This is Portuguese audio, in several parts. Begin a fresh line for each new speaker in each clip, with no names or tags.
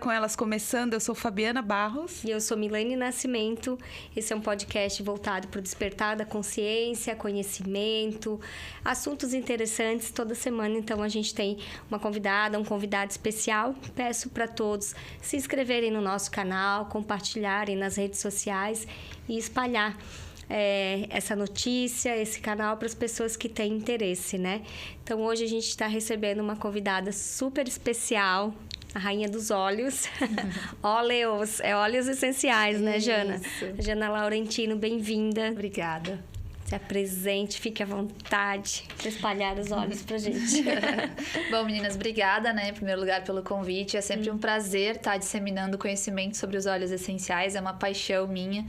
com Elas Começando. Eu sou Fabiana Barros.
E eu sou Milene Nascimento. Esse é um podcast voltado para o despertar da consciência, conhecimento, assuntos interessantes. Toda semana, então, a gente tem uma convidada, um convidado especial. Peço para todos se inscreverem no nosso canal, compartilharem nas redes sociais e espalhar essa notícia, esse canal para as pessoas que têm interesse, né? Então, hoje a gente está recebendo uma convidada super especial, a Rainha dos Óleos. Óleos, óleos essenciais, né, Jana?
Isso.
Jana Laurentino, bem-vinda.
Obrigada.
Se apresente, fique à vontade para espalhar os olhos pra gente.
Bom, meninas, obrigada, né, em primeiro lugar, pelo convite. É sempre um prazer estar disseminando conhecimento sobre os óleos essenciais. É uma paixão minha.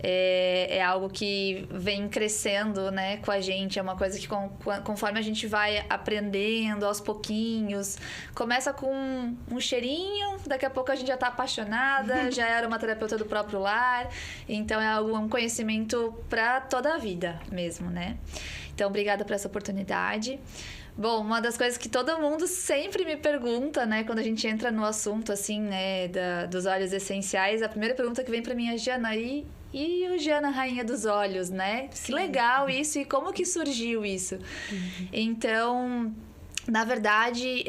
É algo que vem crescendo, né, com a gente. É uma coisa que, conforme a gente vai aprendendo aos pouquinhos, começa com um cheirinho, daqui a pouco a gente já tá apaixonada, já era uma terapeuta do próprio lar. Então, é um conhecimento para toda a vida mesmo, né? Então, obrigada por essa oportunidade. Bom, uma das coisas que todo mundo sempre me pergunta, né, quando a gente entra no assunto, assim, né, dos óleos essenciais, a primeira pergunta que vem pra mim é: Jana, e o Jana, Rainha dos Óleos, né? Sim. Que legal isso, e como que surgiu isso? Então, na verdade,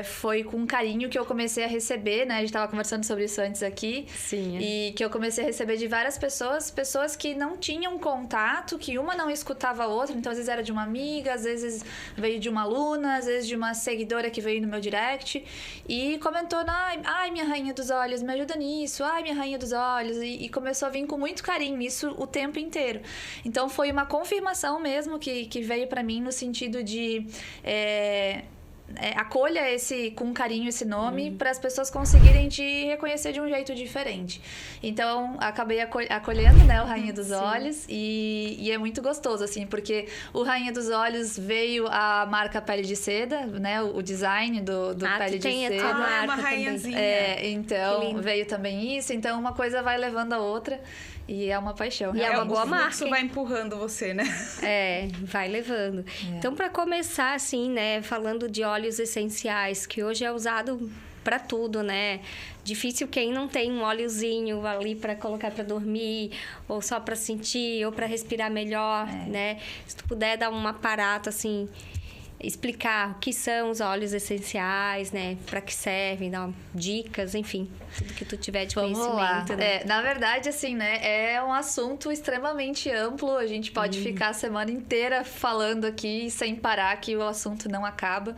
foi com carinho que eu comecei a receber, né? A gente estava conversando sobre isso antes aqui.
Sim.
E que eu comecei a receber de várias pessoas que não tinham contato, que uma não escutava a outra. Então, às vezes era de uma amiga, às vezes veio de uma aluna, às vezes de uma seguidora que veio no meu direct. E comentou: ai, minha Rainha dos Óleos, me ajuda nisso. Ai, minha Rainha dos Óleos. E começou a vir com muito carinho, isso o tempo inteiro. Então, foi uma confirmação mesmo que veio para mim no sentido de... acolha com carinho esse nome para as pessoas conseguirem te reconhecer de um jeito diferente. Então, acabei acolhendo, né, o Rainha dos Óleos e é muito gostoso, assim, porque o Rainha dos Óleos veio a marca Pele de Seda, né, o design do Pele de Seda.
A marca
é uma rainhazinha.
Então, veio também isso. Então, uma coisa vai levando a outra. E é uma paixão.
E é uma boa marca.
Isso vai empurrando você, né?
Vai levando. Então, para começar, assim, né, falando de óleos essenciais, que hoje é usado para tudo, né? Difícil quem não tem um óleozinho ali para colocar para dormir, ou só para sentir, ou para respirar melhor, né? Se tu puder dar um aparato, assim, explicar o que são os óleos essenciais, né? Para que servem, dar dicas, enfim, tudo que tu tiver de conhecimento. Né?
Na verdade, assim, né? É um assunto extremamente amplo. A gente pode ficar a semana inteira falando aqui sem parar, que o assunto não acaba.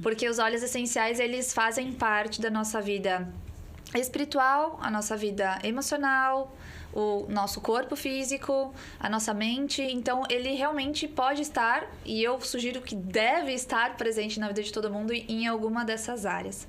Porque os óleos essenciais, eles fazem parte da nossa vida espiritual, a nossa vida emocional, o nosso corpo físico, a nossa mente. Então, ele realmente pode estar, e eu sugiro que deve estar presente na vida de todo mundo em alguma dessas áreas.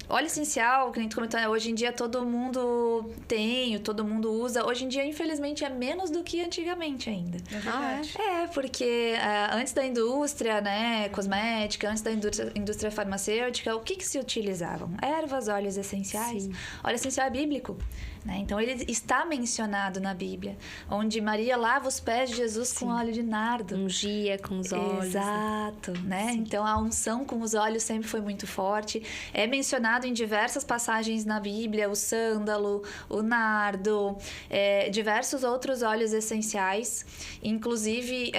Óleo essencial, que a gente comentou, hoje em dia todo mundo tem, todo mundo usa. Hoje em dia, infelizmente, é menos do que antigamente ainda.
É verdade.
Porque antes da indústria, né, cosmética, antes da indústria farmacêutica, o que se utilizavam? Ervas, óleos essenciais. Sim. Óleo essencial é bíblico. Né? Então, ele está mencionado na Bíblia, onde Maria lava os pés de Jesus com óleo de nardo.
Ungia com os óleos.
Exato, né? Então, a unção com os óleos sempre foi muito forte. É mencionado em diversas passagens na Bíblia, o sândalo, o nardo, diversos outros óleos essenciais. Inclusive,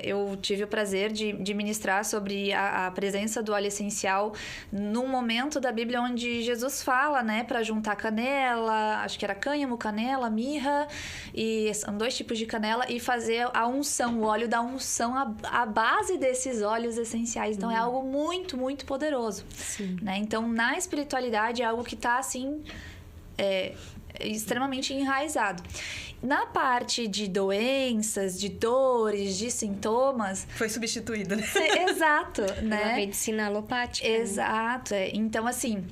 eu tive o prazer de ministrar sobre a presença do óleo essencial num momento da Bíblia onde Jesus fala, né, para juntar canela, acho que era cânhamo, canela, mirra, e são 2 tipos de canela, e fazer a unção, o óleo da unção, a base desses óleos essenciais. Então, é algo muito, muito poderoso. Né? Então, na espiritualidade, é algo que está, assim, extremamente enraizado. Na parte de doenças, de dores, de sintomas...
Foi substituído, né?
Exato, né?
A medicina alopática.
Exato. Então, assim...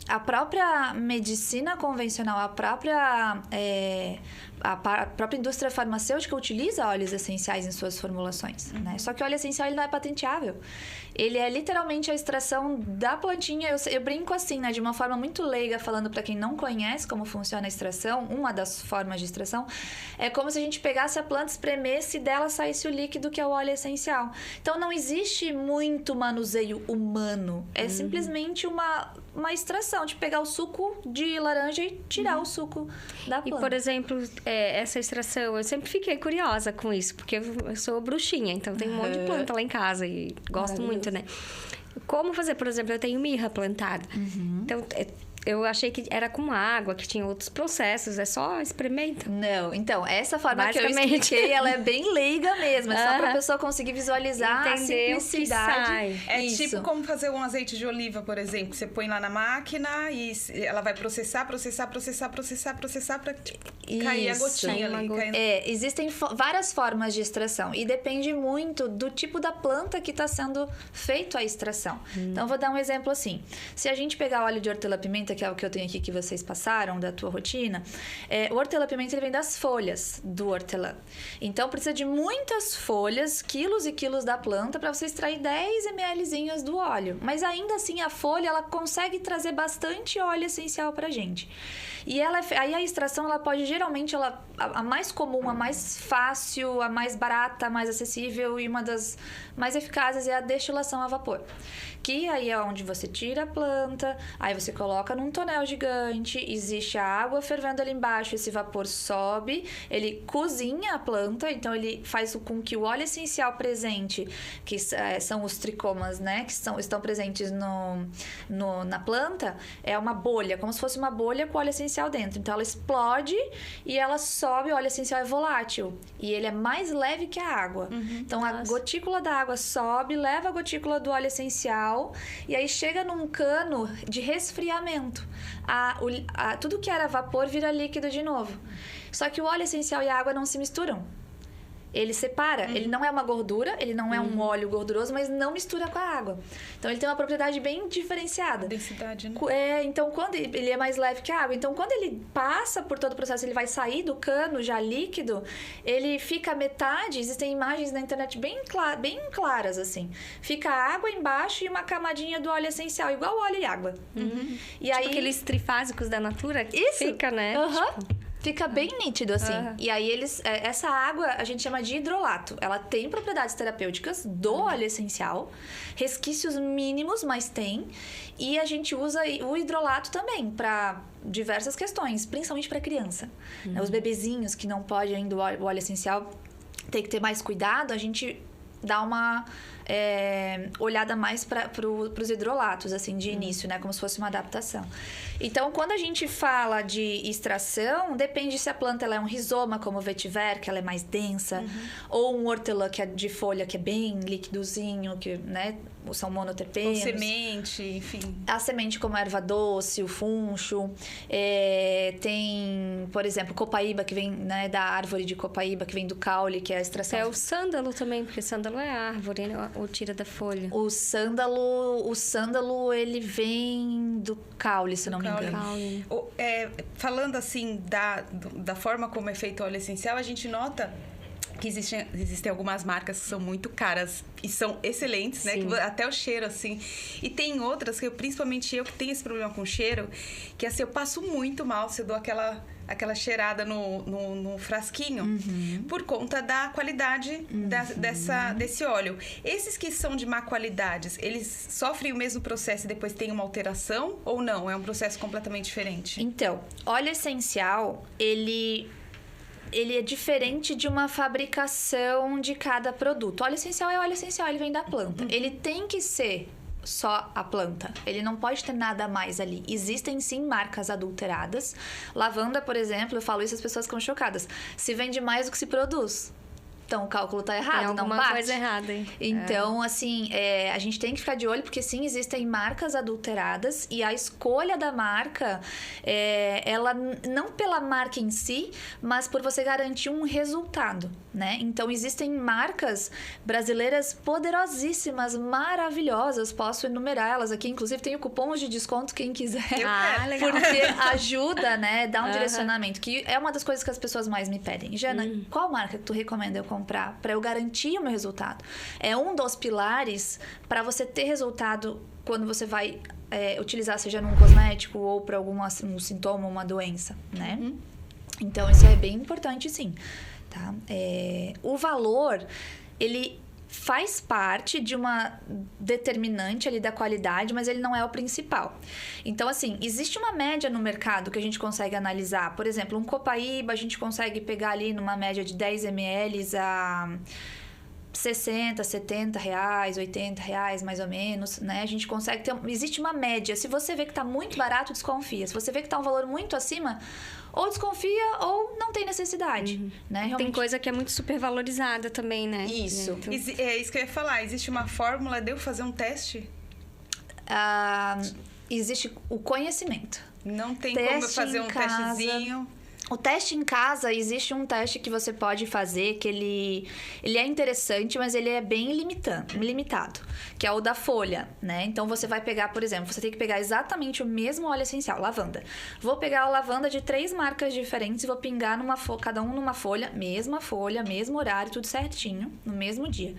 A própria medicina convencional, a própria indústria farmacêutica utiliza óleos essenciais em suas formulações, né? Só que o óleo essencial ele não é patenteável. Ele é literalmente a extração da plantinha. Eu brinco assim, né? De uma forma muito leiga, falando para quem não conhece como funciona a extração. Uma das formas de extração é como se a gente pegasse a planta, espremesse e dela saísse o líquido que é o óleo essencial. Então, não existe muito manuseio humano. É simplesmente uma extração, de pegar o suco de laranja e tirar o suco da planta.
E, por exemplo, essa extração, eu sempre fiquei curiosa com isso, porque eu sou bruxinha, então tem um monte de planta lá em casa e gosto muito, né? Como fazer? Por exemplo, eu tenho mirra plantada. Então, eu achei que era com água, que tinha outros processos, é só experimenta.
Não, então, essa forma que eu expliquei, ela é bem leiga mesmo, é só pra pessoa conseguir visualizar
entender
a simplicidade.
É tipo como fazer um azeite de oliva, por exemplo, que você põe lá na máquina e ela vai processar pra cair a gotinha ali.
Existem várias formas de extração e depende muito do tipo da planta que está sendo feito a extração. Então, vou dar um exemplo assim. Se a gente pegar óleo de hortelã-pimenta, que é o que eu tenho aqui que vocês passaram da tua rotina, o hortelã-pimenta ele vem das folhas do hortelã. Então, precisa de muitas folhas, quilos e quilos da planta para você extrair 10 mlzinhos do óleo. Mas ainda assim, a folha ela consegue trazer bastante óleo essencial pra gente. E aí a extração ela pode geralmente a mais comum, a mais fácil, a mais barata, a mais acessível e uma das mais eficazes é a destilação a vapor. Que aí é onde você tira a planta, aí você coloca num tonel gigante, existe a água fervendo ali embaixo, esse vapor sobe, ele cozinha a planta, então ele faz com que o óleo essencial presente, que são os tricomas, né, que estão presentes na planta, é uma bolha, como se fosse uma bolha com óleo essencial dentro. Então ela explode e ela sobe, o óleo essencial é volátil e ele é mais leve que a água. Então a gotícula da água sobe, leva a gotícula do óleo essencial e aí chega num cano de resfriamento. Tudo que era vapor vira líquido de novo. Só que o óleo essencial e a água não se misturam. Ele separa, ele não é uma gordura, ele não é um óleo gorduroso, mas não mistura com a água. Então, ele tem uma propriedade bem diferenciada.
Densidade, né?
Então, quando ele é mais leve que a água. Então, quando ele passa por todo o processo, ele vai sair do cano já líquido, ele fica a metade, existem imagens na internet bem claras, assim. Fica a água embaixo e uma camadinha do óleo essencial, igual óleo e água. E
tipo
aí,
aqueles trifásicos da Natura?
Isso!
Fica, né?
Fica bem nítido, assim. E aí, essa água a gente chama de hidrolato. Ela tem propriedades terapêuticas do óleo essencial, resquícios mínimos, mas tem. E a gente usa o hidrolato também para diversas questões, principalmente para criança. Os bebezinhos que não podem ainda o óleo essencial, tem que ter mais cuidado, a gente dá uma olhada mais para os hidrolatos, assim, de início, né? Como se fosse uma adaptação. Então, quando a gente fala de extração, depende se a planta ela é um rizoma, como o vetiver, que ela é mais densa, ou um hortelã que é de folha, que é bem líquidozinho, que, né? São monoterpênicos.
Ou semente, enfim.
A semente como a erva doce, o funcho. Tem, por exemplo, copaíba, que vem, né, da árvore de copaíba, que vem do caule, que é a extração.
É o sândalo também, porque sândalo é árvore, né? Ou tira da folha.
O sândalo, ele vem do caule, se não me engano.
Caule.
Falando assim da forma como é feito o óleo essencial, a gente nota que existem algumas marcas que são muito caras e são excelentes, né? Que, até o cheiro, assim. E tem outras, principalmente eu que tenho esse problema com cheiro, que assim, eu passo muito mal se eu dou aquela cheirada no frasquinho, por conta da qualidade desse óleo. Esses que são de má qualidade, eles sofrem o mesmo processo e depois tem uma alteração ou não? É um processo completamente diferente?
Então, óleo essencial, ele é diferente de uma fabricação de cada produto. Óleo essencial é óleo essencial, ele vem da planta. Ele tem que ser só a planta. Ele não pode ter nada mais ali. Existem, sim, marcas adulteradas. Lavanda, por exemplo, eu falo isso, as pessoas ficam chocadas. Se vende mais do que se produz. Então o cálculo tá errado,
Tem
não
alguma
bate.
coisa errada, hein?
Então, assim, a gente tem que ficar de olho, porque sim, existem marcas adulteradas e a escolha da marca, ela não pela marca em si, mas por você garantir um resultado, né? Então, existem marcas brasileiras poderosíssimas, maravilhosas, posso enumerar elas aqui, inclusive tem o cupom de desconto, quem quiser.
Legal.
Porque ajuda, né? Dá um direcionamento, que é uma das coisas que as pessoas mais me pedem. Jana, qual marca que tu recomenda eu comprar para eu garantir o meu resultado? É um dos pilares para você ter resultado quando você vai utilizar, seja num cosmético ou para um sintoma, uma doença, né? Então, isso é bem importante, sim. Tá? O valor, ele faz parte de uma determinante ali da qualidade, mas ele não é o principal. Então, assim, existe uma média no mercado que a gente consegue analisar. Por exemplo, um Copaíba, a gente consegue pegar ali numa média de 10 ml a 60, 70 reais, 80 reais, mais ou menos, né? A gente consegue ter... Existe uma média. Se você vê que tá muito barato, desconfia. Se você vê que tá um valor muito acima, ou desconfia ou não tem necessidade, né? Realmente...
Tem coisa que é muito supervalorizada também, né?
Isso.
Então...
É isso que eu ia falar. Existe uma fórmula de eu fazer um teste?
Existe o conhecimento.
Não tem como eu fazer um testezinho...
O teste em casa, existe um teste que você pode fazer, que ele é interessante, mas ele é bem limitado, que é o da folha, né? Então, você vai pegar, por exemplo, você tem que pegar exatamente o mesmo óleo essencial, lavanda. Vou pegar a lavanda de 3 marcas diferentes e vou pingar cada um numa folha, mesmo horário, tudo certinho, no mesmo dia.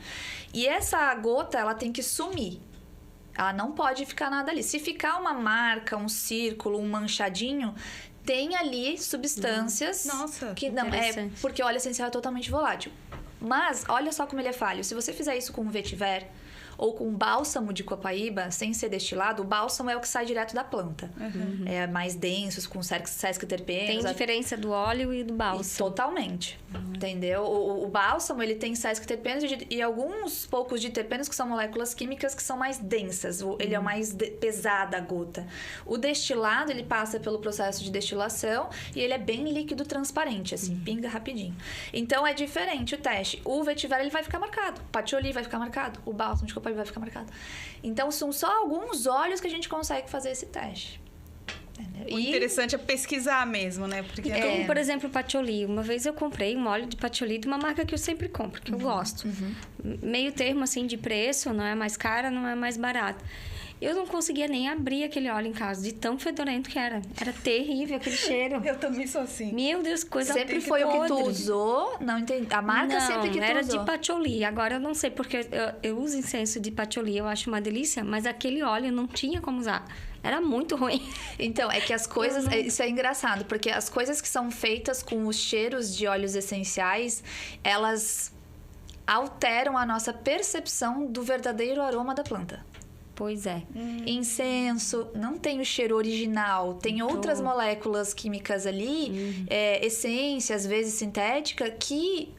E essa gota, ela tem que sumir. Ela não pode ficar nada ali. Se ficar uma marca, um círculo, um manchadinho... Tem ali substâncias que não porque o óleo essencial é totalmente volátil. Mas olha só como ele é falho. Se você fizer isso com um vetiver ou com bálsamo de copaíba, sem ser destilado, o bálsamo é o que sai direto da planta. É mais denso, com sesquiterpenos.
Tem diferença do óleo e do bálsamo.
Totalmente. Entendeu? O bálsamo, ele tem sesquiterpenos e alguns poucos diterpenos que são moléculas químicas que são mais densas. Ele é mais pesada a gota. O destilado, ele passa pelo processo de destilação e ele é bem líquido, transparente, assim, pinga rapidinho. Então, é diferente o teste. O vetiver, ele vai ficar marcado. O patchouli vai ficar marcado. O bálsamo de copaíba vai ficar marcado. Então, são só alguns óleos que a gente consegue fazer esse teste.
O interessante é pesquisar mesmo, né? Porque
Como, por exemplo, o patchouli. Uma vez eu comprei um óleo de patchouli de uma marca que eu sempre compro, que eu gosto. Meio termo, assim, de preço. Não é mais cara, não é mais barato. Eu não conseguia nem abrir aquele óleo em casa, de tão fedorento que era. Era terrível aquele cheiro.
Eu também sou assim.
Meu Deus, coisa
Sempre foi
podre.
o que tu usou? Não entendi. A marca sempre que tu
era
usou?
de patchouli. Agora eu não sei, porque eu uso incenso de patchouli, eu acho uma delícia, mas aquele óleo não tinha como usar. Era muito ruim.
Então, é que as coisas... Isso é engraçado, porque as coisas que são feitas com os cheiros de óleos essenciais, elas alteram a nossa percepção do verdadeiro aroma da planta.
Pois é.
Incenso não tem o cheiro original, tem outras moléculas químicas ali, essência, às vezes sintética, que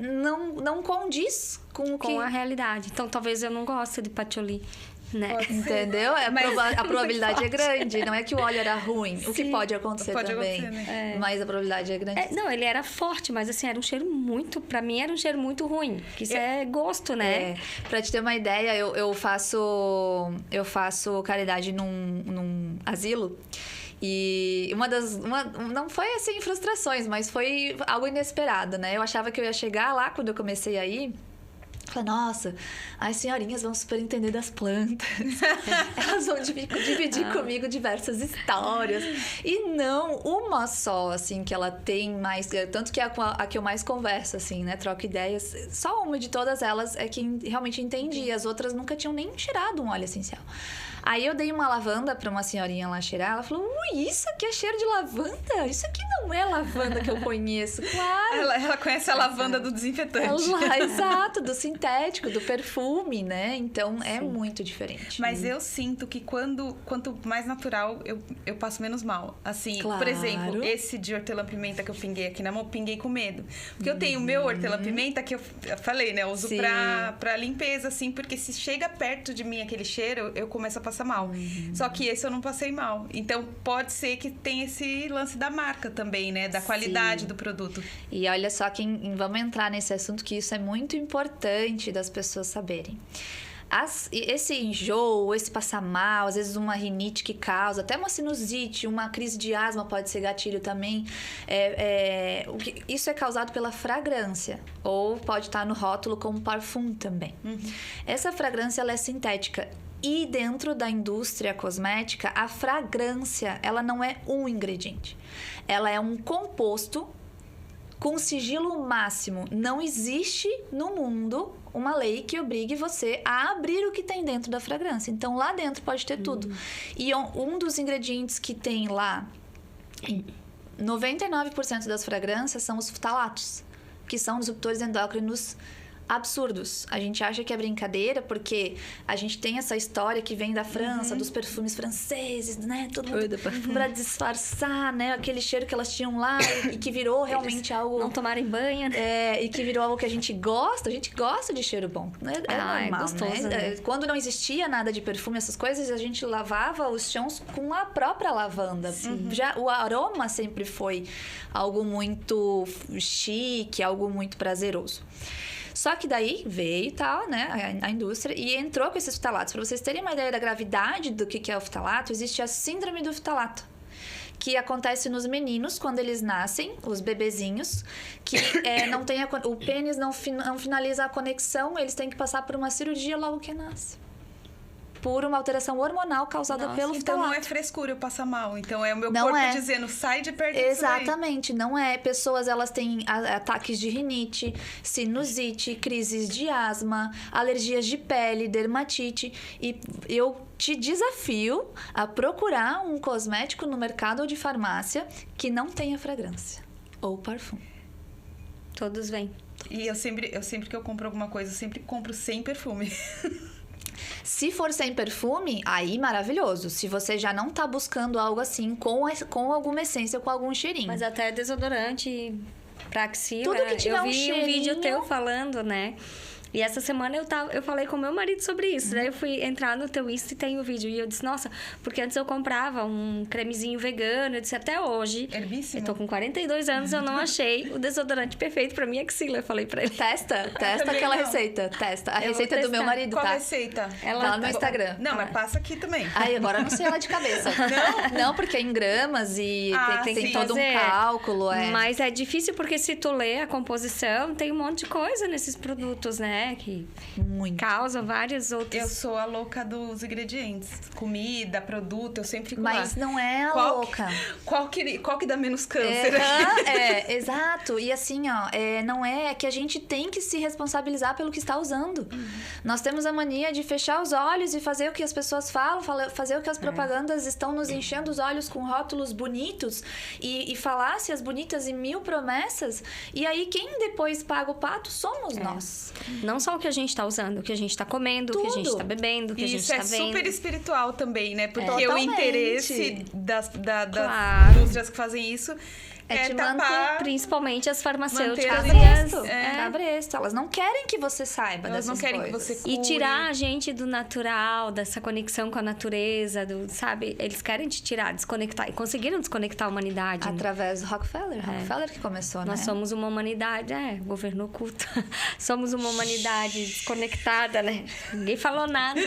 não condiz com
a realidade. Então, talvez eu não goste de patchouli, né?
Entendeu? A probabilidade é grande. Não é que o óleo era ruim. O que pode acontecer
Pode
também.
acontecer, né?
Mas a probabilidade é grande.
Não, ele era forte, mas assim, era um cheiro muito... Pra mim, era um cheiro muito ruim. Que isso é gosto, né?
Pra te ter uma ideia, eu faço caridade num asilo. E não foi assim frustrações, mas foi algo inesperado, né? Eu achava que eu ia chegar lá quando eu comecei a ir. Falei, nossa, as senhorinhas vão super entender das plantas. Elas vão dividir comigo diversas histórias. E não, uma só, assim, que ela tem mais... Tanto que é a que eu mais converso, assim, né? Troco ideias. Só uma de todas elas é que realmente entendi. As outras nunca tinham nem cheirado um óleo essencial. Aí eu dei uma lavanda pra uma senhorinha lá cheirar. Ela falou, isso aqui é cheiro de lavanda? Isso aqui não é lavanda que eu conheço. Claro.
Ela conhece a lavanda do desinfetante.
Exato, do sintético, do perfume, né? Então, é muito diferente.
Mas eu sinto que quanto mais natural, eu passo menos mal. Assim, por exemplo, esse de hortelã-pimenta que eu pinguei aqui na mão, eu pinguei com medo. Porque eu tenho o meu hortelã-pimenta que eu falei, né? Eu uso pra limpeza, assim. Porque se chega perto de mim aquele cheiro, eu começo a passa mal. Só que esse eu não passei mal. Então, pode ser que tenha esse lance da marca também, né? Da qualidade do produto.
E olha só, vamos entrar nesse assunto, que isso é muito importante das pessoas saberem. Esse enjoo, esse passar mal, às vezes uma rinite que causa, até uma sinusite, uma crise de asma pode ser gatilho também. Isso é causado pela fragrância, ou pode estar no rótulo como parfum também. Essa fragrância, ela é sintética. E dentro da indústria cosmética, a fragrância, ela não é um ingrediente. Ela é um composto com sigilo máximo. Não existe no mundo uma lei que obrigue você a abrir o que tem dentro da fragrância. Então, lá dentro pode ter tudo. E um dos ingredientes que tem lá, 99% das fragrâncias são os ftalatos, que são disruptores endócrinos absurdos. A gente acha que é brincadeira porque a gente tem essa história que vem da França, dos perfumes franceses, né? Todo mundo pra disfarçar, né? Aquele cheiro que elas tinham lá e que virou realmente algo...
Não tomarem banho, né?
E que virou algo que a gente gosta. A gente gosta de cheiro bom. É normal,
gostoso, né?
Quando não existia nada de perfume, essas coisas, a gente lavava os chãos com a própria lavanda. Já, o aroma sempre foi algo muito chique, algo muito prazeroso. Só que daí veio tal, né, a indústria e entrou com esses ftalatos. Para vocês terem uma ideia da gravidade do que é o ftalato, existe a síndrome do ftalato, que acontece nos meninos quando eles nascem, os bebezinhos, que não tem o pênis não finaliza a conexão, eles têm que passar por uma cirurgia logo que nasce. Por uma alteração hormonal causada pelo ftalato.
Então não é frescura eu passar mal. Então é o meu corpo dizendo, sai de perto disso.
Exatamente, não é. Pessoas, elas têm ataques de rinite, sinusite, crises de asma, alergias de pele, dermatite. E eu te desafio a procurar um cosmético no mercado ou de farmácia que não tenha fragrância ou parfum.
Todos vêm.
E eu sempre que eu compro alguma coisa, eu sempre compro sem perfume.
Se for sem perfume, aí maravilhoso. Se você já não tá buscando algo assim com alguma essência, com algum cheirinho.
Mas até desodorante pra axila.
Tudo que tiver
eu vi um vídeo teu falando, né? E essa semana eu falei com meu marido sobre isso. Daí eu fui entrar no teu Insta e tem o vídeo. E eu disse, nossa, porque antes eu comprava um cremezinho vegano. Eu disse, até hoje.
Herbíssimo.
Eu tô com 42 anos, eu não achei o desodorante perfeito pra minha axila. Eu falei pra ele.
Testa aquela receita. Testa. A receita é do meu marido,
Qual
tá?
receita?
Ela no Instagram.
Não, mas passa aqui também.
Ai, agora eu não sei ela de cabeça. Não, porque é em gramas e tem todo um cálculo.
Mas é difícil porque se tu lê a composição, tem um monte de coisa nesses produtos, né? Que causam várias outras...
Eu sou a louca dos ingredientes. Comida, produto, eu sempre fico lá.
Mas não é a louca.
Qual que dá menos câncer?
Exato. E assim, ó, não é que a gente tem que se responsabilizar pelo que está usando. Nós temos a mania de fechar os olhos e fazer o que as pessoas falam, fazer o que as propagandas estão nos enchendo os olhos com rótulos bonitos e falácias bonitas e 1000 promessas. E aí, quem depois paga o pato somos nós.
Não só o que a gente tá usando, o que a gente tá comendo, o que a gente tá bebendo, o que a gente tá vendo.
Isso é super espiritual também, né? Porque o interesse das indústrias que fazem isso
te
tapar...
Principalmente as farmacêuticas.
Cabresto. Elas não querem que você saiba dessas coisas. Elas não querem
que você cure.
E tirar a gente do natural, dessa conexão com a natureza, sabe? Eles querem te tirar, desconectar. E conseguiram desconectar a humanidade.
Através do Rockefeller. Rockefeller que começou, né?
Nós somos uma humanidade, governo oculto. Somos uma humanidade desconectada, né? Ninguém falou nada.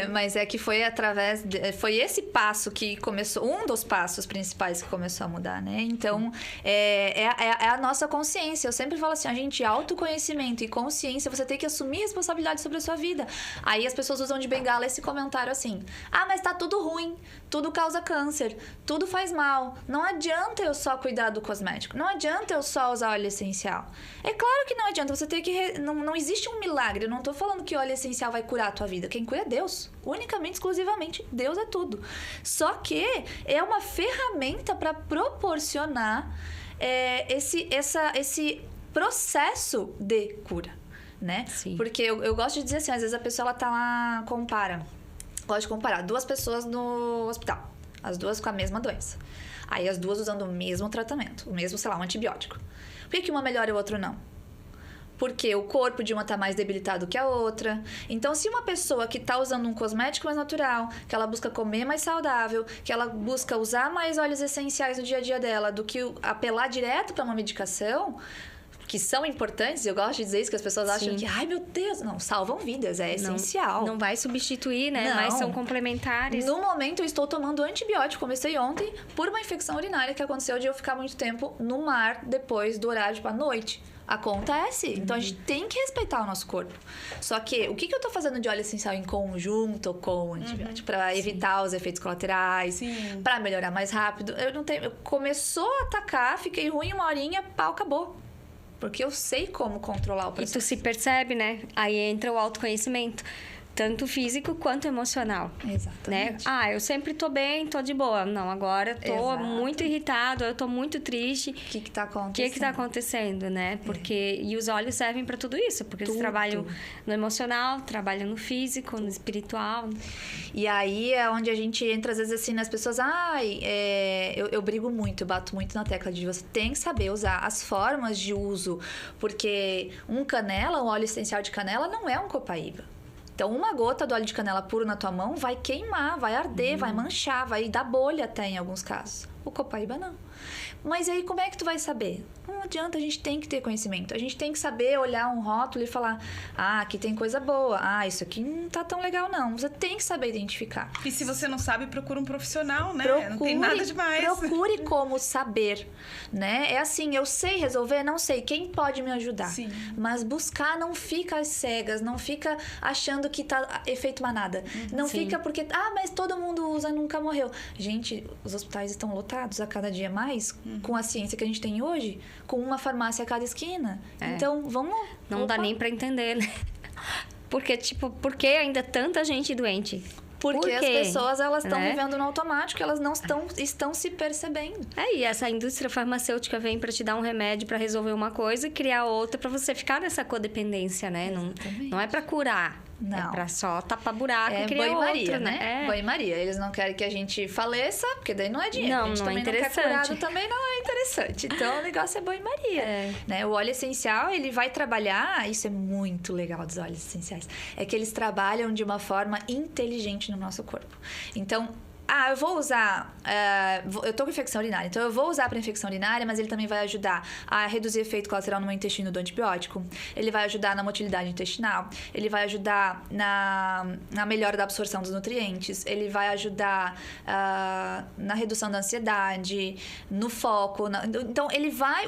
Mas é que foi através... Foi esse passo que começou... Um dos passos principais que começou a mudar, né? Então, é a nossa consciência. Eu sempre falo assim, a gente, autoconhecimento e consciência, você tem que assumir responsabilidade sobre a sua vida. Aí as pessoas usam de bengala esse comentário assim, mas tá tudo ruim, tudo causa câncer, tudo faz mal. Não adianta eu só cuidar do cosmético, não adianta eu só usar óleo essencial. É claro que não adianta, você tem que... Não existe um milagre, eu não tô falando que óleo essencial vai curar a tua vida. Quem cura é Deus, unicamente, exclusivamente. Deus é tudo. Só que é uma ferramenta para proporcionar esse processo de cura, né?
Sim.
Porque eu gosto de dizer assim, às vezes a pessoa ela tá lá, gosto de comparar 2 pessoas no hospital, as 2 com a mesma doença. Aí as 2 usando o mesmo tratamento, o mesmo, sei lá, um antibiótico. Por que uma melhora e o outro não? Porque o corpo de uma tá mais debilitado que a outra. Então, se uma pessoa que tá usando um cosmético mais natural, que ela busca comer mais saudável, que ela busca usar mais óleos essenciais no dia a dia dela, do que apelar direto para uma medicação, que são importantes, eu gosto de dizer isso, que as pessoas acham que, ai meu Deus, não, salvam vidas, é essencial.
Não vai substituir, né?
Não.
Mas são complementares.
No momento, eu estou tomando antibiótico, comecei ontem, por uma infecção urinária que aconteceu de eu ficar muito tempo no mar depois do horário, tipo, à noite. Acontece. Então, a gente tem que respeitar o nosso corpo. Só que, o que eu tô fazendo de óleo essencial em conjunto com o antibiótico? Pra evitar os efeitos colaterais, pra melhorar mais rápido. Eu não tenho... Começou a atacar, fiquei ruim 1 horinha, pau, acabou. Porque eu sei como controlar o processo.
E tu se percebe, né? Aí entra o autoconhecimento. Tanto físico quanto emocional.
Exatamente.
Né? Eu sempre tô bem, tô de boa. Não, agora eu tô
Exato.
muito irritado, eu tô muito triste.
O que tá acontecendo?
O que tá acontecendo, né? Porque... E os olhos servem para tudo isso. Porque eles trabalham no emocional, trabalham no físico, no espiritual.
E aí é onde a gente entra, às vezes, assim, nas pessoas... eu brigo muito, eu bato muito na tecla de você tem que saber usar as formas de uso. Porque um óleo essencial de canela não é um copaíba. Então, uma gota do óleo de canela puro na tua mão vai queimar, vai arder, vai manchar, vai dar bolha até em alguns casos. O copaíba não. Mas aí, como é que tu vai saber? Não adianta, a gente tem que ter conhecimento. A gente tem que saber olhar um rótulo e falar, aqui tem coisa boa. Isso aqui não tá tão legal, não. Você tem que saber identificar.
E se você não sabe, procura um profissional, né? Não tem nada demais.
Procure como saber, né? É assim, eu sei resolver? Não sei. Quem pode me ajudar?
Sim.
Mas buscar, não fica às cegas, não fica achando que tá efeito manada. Não fica porque, mas todo mundo usa e nunca morreu. Gente, os hospitais estão lotados a cada dia mais, com a ciência que a gente tem hoje, com uma farmácia a cada esquina. Então, vamos...
Não dá nem pra entender, né? Porque, por que ainda tanta gente doente?
Porque as pessoas, elas estão vivendo no automático, elas não estão se percebendo.
E essa indústria farmacêutica vem para te dar um remédio para resolver uma coisa e criar outra para você ficar nessa codependência, né? Não é para curar.
Não.
É pra só tapar buraco e criar
banho-maria,
outro, né?
Banho-maria. Eles não querem que a gente faleça, porque daí não é dinheiro.
Não,
a gente
não
também
é interessante.
não quer curado, também não é interessante. Então, o negócio é banho-maria. Né? O óleo essencial, ele vai trabalhar... Isso é muito legal dos óleos essenciais. É que eles trabalham de uma forma inteligente no nosso corpo. Então... eu vou usar... eu tô com infecção urinária, então eu vou usar para infecção urinária, mas ele também vai ajudar a reduzir efeito colateral no meu intestino do antibiótico. Ele vai ajudar na motilidade intestinal. Ele vai ajudar na melhora da absorção dos nutrientes. Ele vai ajudar na redução da ansiedade, no foco. Então,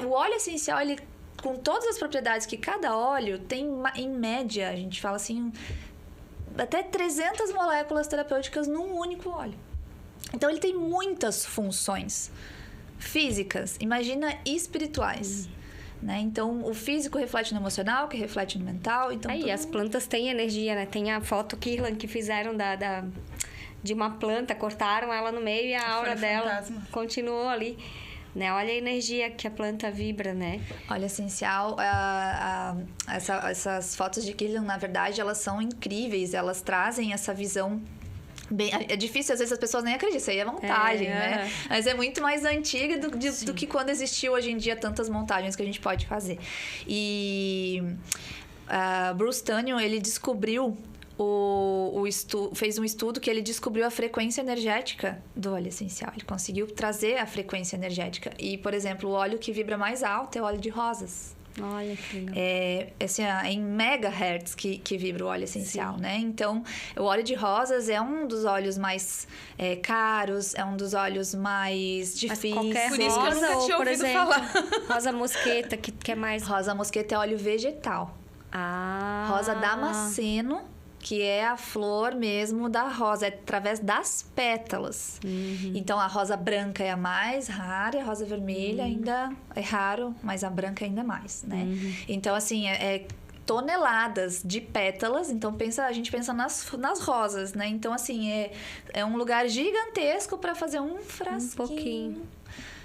o óleo essencial, ele, com todas as propriedades que cada óleo tem, em média, a gente fala assim, até 300 moléculas terapêuticas num único óleo. Então, ele tem muitas funções físicas, imagina espirituais. Né? Então, o físico reflete no emocional, que reflete no mental. Então,
as plantas têm energia, né? Tem a foto Kirlan que fizeram de uma planta, cortaram ela no meio e a aura dela continuou ali. Né? Olha a energia que a planta vibra, né?
Óleo essencial, essas fotos de Kirlan, na verdade, elas são incríveis. Elas trazem essa visão... é difícil, às vezes as pessoas nem acreditam, isso aí é montagem, né? Mas é muito mais antiga do que quando existiu hoje em dia tantas montagens que a gente pode fazer. E Bruce Tunyon, ele descobriu fez um estudo que ele descobriu a frequência energética do óleo essencial. Ele conseguiu trazer a frequência energética. E, por exemplo, o óleo que vibra mais alto é o óleo de rosas.
Olha que legal.
É em megahertz que vibra o óleo essencial, né? Então, o óleo de rosas é um dos óleos mais caros, é um dos óleos mais difíceis.
Por
isso que eu nunca tinha ouvido falar.
Rosa mosqueta, que é mais...
Rosa mosqueta é óleo vegetal. Rosa damasceno, que é a flor mesmo da rosa, é através das pétalas. Então, a rosa branca é a mais rara, e a rosa vermelha ainda é raro, mas a branca ainda mais, né? Então, assim, toneladas de pétalas. Então, a gente pensa nas rosas, né? Então, assim, é um lugar gigantesco para fazer um frasquinho.
Um pouquinho.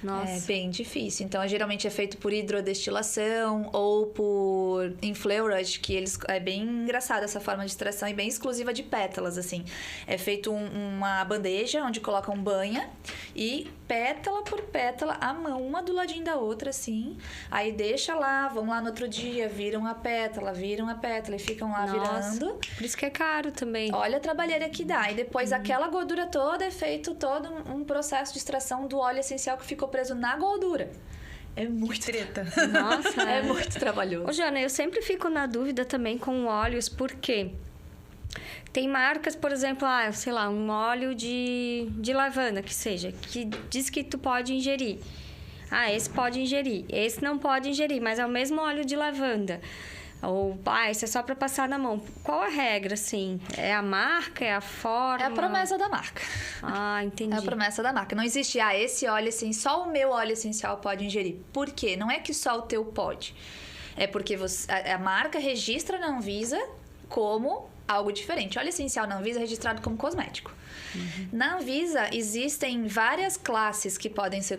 Nossa.
É bem difícil. Então, geralmente é feito por hidrodestilação ou por enfleurage, que eles... É bem engraçado essa forma de extração e bem exclusiva de pétalas, assim. É feito uma bandeja onde colocam banha e pétala por pétala, a mão, uma do ladinho da outra, assim. Aí deixa lá, vão lá no outro dia, viram a pétala e ficam lá virando.
Por isso que é caro também.
Olha a trabalheira que dá. E depois aquela gordura toda é feito todo um processo de extração do óleo essencial que ficou preso na gordura. É muito
treta.
Nossa,
é muito trabalhoso.
Ô, Joana, eu sempre fico na dúvida também com óleos, porque tem marcas, por exemplo, sei lá, um óleo de lavanda, que seja, que diz que tu pode ingerir. Esse pode ingerir, esse não pode ingerir, mas é o mesmo óleo de lavanda. Ou, esse é só para passar na mão. Qual a regra, assim? É a marca? É a forma?
É a promessa da marca.
Entendi.
É a promessa da marca. Não existe, esse óleo assim, só o meu óleo essencial pode ingerir. Por quê? Não é que só o teu pode. É porque a marca registra na Anvisa como algo diferente. Óleo essencial na Anvisa é registrado como cosmético. Na Anvisa, existem várias classes que podem ser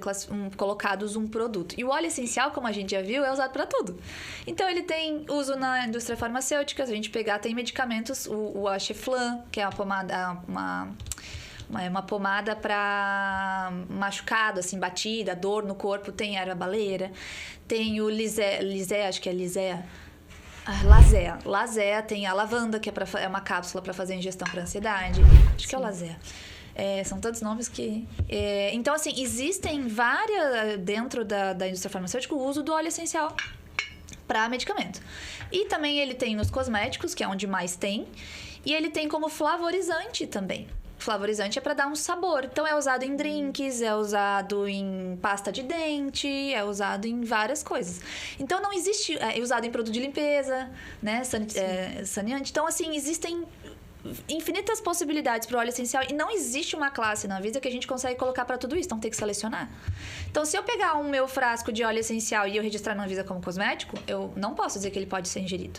colocados um produto. E o óleo essencial, como a gente já viu, é usado para tudo. Então, ele tem uso na indústria farmacêutica. Se a gente pegar, tem medicamentos. O Acheflan, que é uma pomada... uma pomada para machucado, assim, batida, dor no corpo. Tem erva baleira. Tem o Lisea, acho que é Lisea. Lazea tem a lavanda, que é uma cápsula para fazer ingestão para ansiedade. Acho que é o Lazea. São tantos nomes que... Então, assim, existem várias... Dentro da indústria farmacêutica, o uso do óleo essencial para medicamento. E também ele tem nos cosméticos, que é onde mais tem. E ele tem como flavorizante também. Flavorizante é para dar um sabor. Então, é usado em drinks, é usado em pasta de dente, é usado em várias coisas. Então, não existe... É usado em produto de limpeza, né? Saneante. Então, assim, existem infinitas possibilidades para o óleo essencial e não existe uma classe na Anvisa que a gente consegue colocar para tudo isso. Então, tem que selecionar. Então, se eu pegar o meu frasco de óleo essencial e eu registrar na Anvisa como cosmético, eu não posso dizer que ele pode ser ingerido.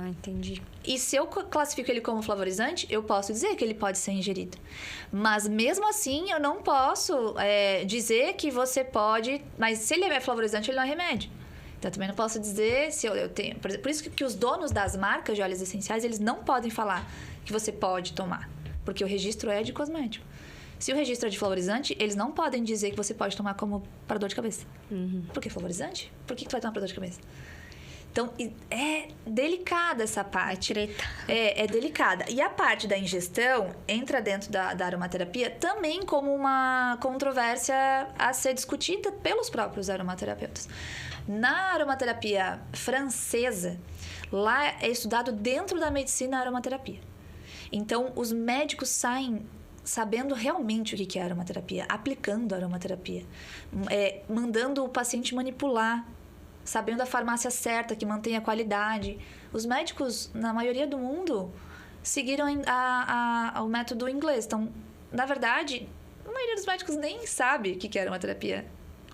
Entendi.
E se eu classifico ele como flavorizante, eu posso dizer que ele pode ser ingerido. Mas mesmo assim, eu não posso dizer que você pode... Mas se ele é flavorizante, ele não é remédio. Então, eu também não posso dizer se eu tenho... Por isso que os donos das marcas de óleos essenciais, eles não podem falar que você pode tomar. Porque o registro é de cosmético. Se o registro é de flavorizante, eles não podem dizer que você pode tomar como para dor de cabeça. Por que flavorizante? Por que tu vai tomar para dor de cabeça? Então, é delicada essa parte.
Treta.
É delicada. E a parte da ingestão entra dentro da aromaterapia também como uma controvérsia a ser discutida pelos próprios aromaterapeutas. Na aromaterapia francesa, lá é estudado dentro da medicina a aromaterapia. Então, os médicos saem sabendo realmente o que é aromaterapia, aplicando a aromaterapia, mandando o paciente manipular, sabendo a farmácia certa, que mantém a qualidade. Os médicos, na maioria do mundo, seguiram o método inglês. Então, na verdade, a maioria dos médicos nem sabe o que é aromaterapia.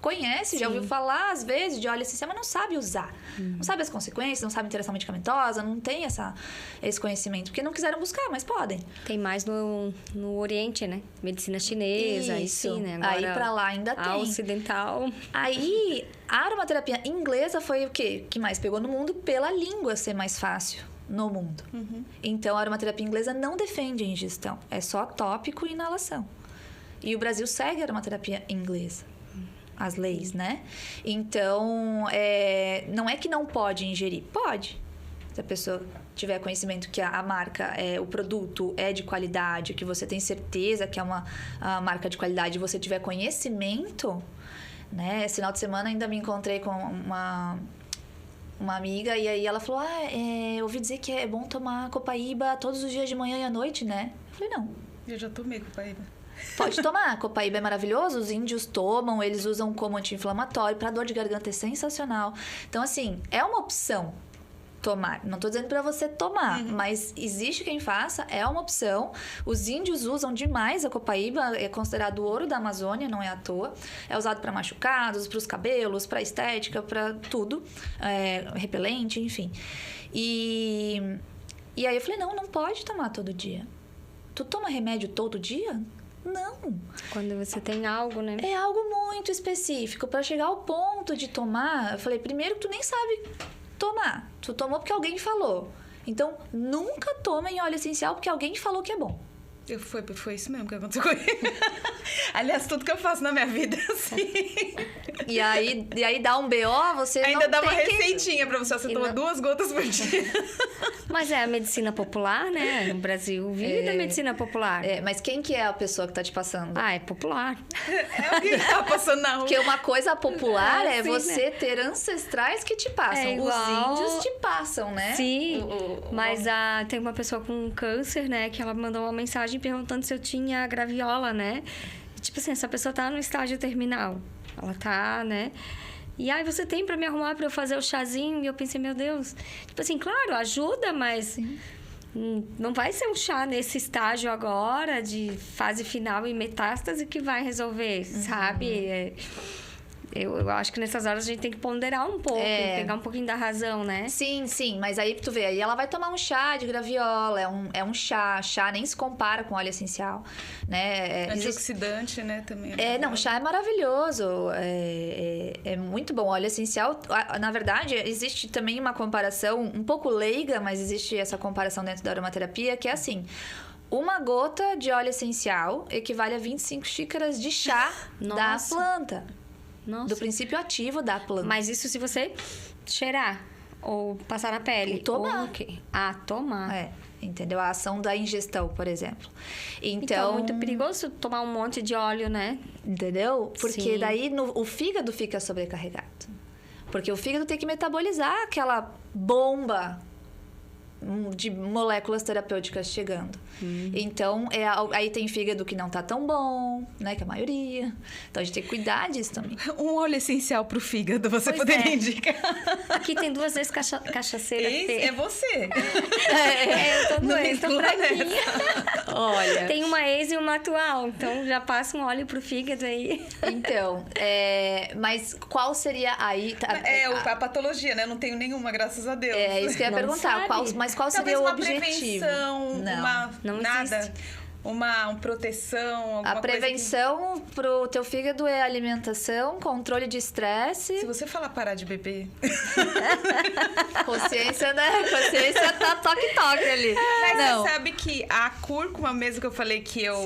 Conhece, já ouviu falar, às vezes, de óleo essencial, mas não sabe usar. Não sabe as consequências, não sabe a interação medicamentosa, não tem esse conhecimento. Porque não quiseram buscar, mas podem.
Tem mais no Oriente, né? Medicina chinesa, aí sim, né? Agora,
aí pra lá ainda tem.
A ocidental.
Aí, a aromaterapia inglesa foi o quê? Que mais pegou no mundo pela língua ser mais fácil no mundo. Então, a aromaterapia inglesa não defende a ingestão. É só tópico e inalação. E o Brasil segue a aromaterapia inglesa. As leis, né? Então, não é que não pode ingerir. Pode. Se a pessoa tiver conhecimento que a marca, o produto é de qualidade, que você tem certeza que é uma marca de qualidade, e você tiver conhecimento, né? Esse final de semana ainda me encontrei com uma amiga e aí ela falou, eu ouvi dizer que é bom tomar copaíba todos os dias de manhã e à noite, né? Eu falei, não.
Eu já tomei copaíba.
Pode tomar, copaíba é maravilhoso, os índios tomam, eles usam como anti-inflamatório, para dor de garganta é sensacional. Então, assim, é uma opção tomar. Não tô dizendo para você tomar, mas existe quem faça, é uma opção. Os índios usam demais a copaíba, é considerado o ouro da Amazônia, não é à toa. É usado para machucados, para os cabelos, para estética, para tudo. Repelente, enfim. E aí eu falei, não pode tomar todo dia. Tu toma remédio todo dia? Não.
Quando você tem algo, né?
É algo muito específico. Para chegar ao ponto de tomar, eu falei, primeiro que tu nem sabe tomar. Tu tomou porque alguém falou. Então, nunca toma em óleo essencial porque alguém falou que é bom.
Foi isso mesmo que aconteceu comigo. Aliás, tudo que eu faço na minha vida é assim.
E aí dá um BO, você
ainda
não
dá uma
tem que...
receitinha pra você toma 2 gotas por dia.
Mas é a medicina popular, né? No Brasil vive da medicina popular.
Mas quem que é a pessoa que tá te passando?
É popular.
É o que tá passando na rua.
Porque uma coisa popular é
sim,
você
né?
ter ancestrais que te passam.
É igual...
Os índios te passam, né?
Sim, mas tem uma pessoa com câncer, né? Que ela mandou uma mensagem perguntando se eu tinha graviola, né? Tipo assim, essa pessoa tá no estágio terminal. Ela tá, né? E aí, você tem pra me arrumar pra eu fazer o chazinho? E eu pensei, meu Deus. Tipo assim, claro, ajuda, mas... não vai ser um chá nesse estágio agora, de fase final e metástase, que vai resolver, sabe? Eu acho que nessas horas a gente tem que ponderar um pouco, pegar um pouquinho da razão, né?
Sim, mas aí tu vê, aí ela vai tomar um chá de graviola, é um chá nem se compara com óleo essencial, né?
Antioxidante, né, também.
Não, chá é maravilhoso, é muito bom. Óleo essencial, na verdade, existe também uma comparação um pouco leiga, mas existe essa comparação dentro da aromaterapia, que é assim... Uma gota de óleo essencial equivale a 25 xícaras de chá da planta.
Nossa.
Do princípio ativo da planta.
Mas isso se você cheirar ou passar na pele.
Ou tomar.
Ou o quê? Tomar.
Entendeu? A ação da ingestão, por exemplo. Então,
é muito perigoso tomar um monte de óleo, né?
Entendeu? Porque
Sim.
daí o fígado fica sobrecarregado. Porque o fígado tem que metabolizar aquela bomba de moléculas terapêuticas chegando. Então, aí tem fígado que não tá tão bom, né? Que é a maioria. Então, a gente tem que cuidar disso também.
Um óleo essencial pro fígado, você poderia indicar.
Aqui tem 2 vezes cachaceira.
É você.
Eu tô doente, tô fraquinha.
Olha...
Tem uma ex e uma atual, então já passa um óleo pro fígado aí.
Então, mas qual seria aí...
A patologia, né? Eu não tenho nenhuma, graças a Deus.
É isso que eu ia perguntar. Mas qual seria o objetivo?
Não nada.
Existe.
Uma proteção, alguma
A prevenção pro teu fígado é alimentação, controle de estresse.
Se você falar parar de beber...
Consciência, né? Consciência tá toque-toque ali.
Mas
não.
você sabe que a cúrcuma mesmo que eu falei que eu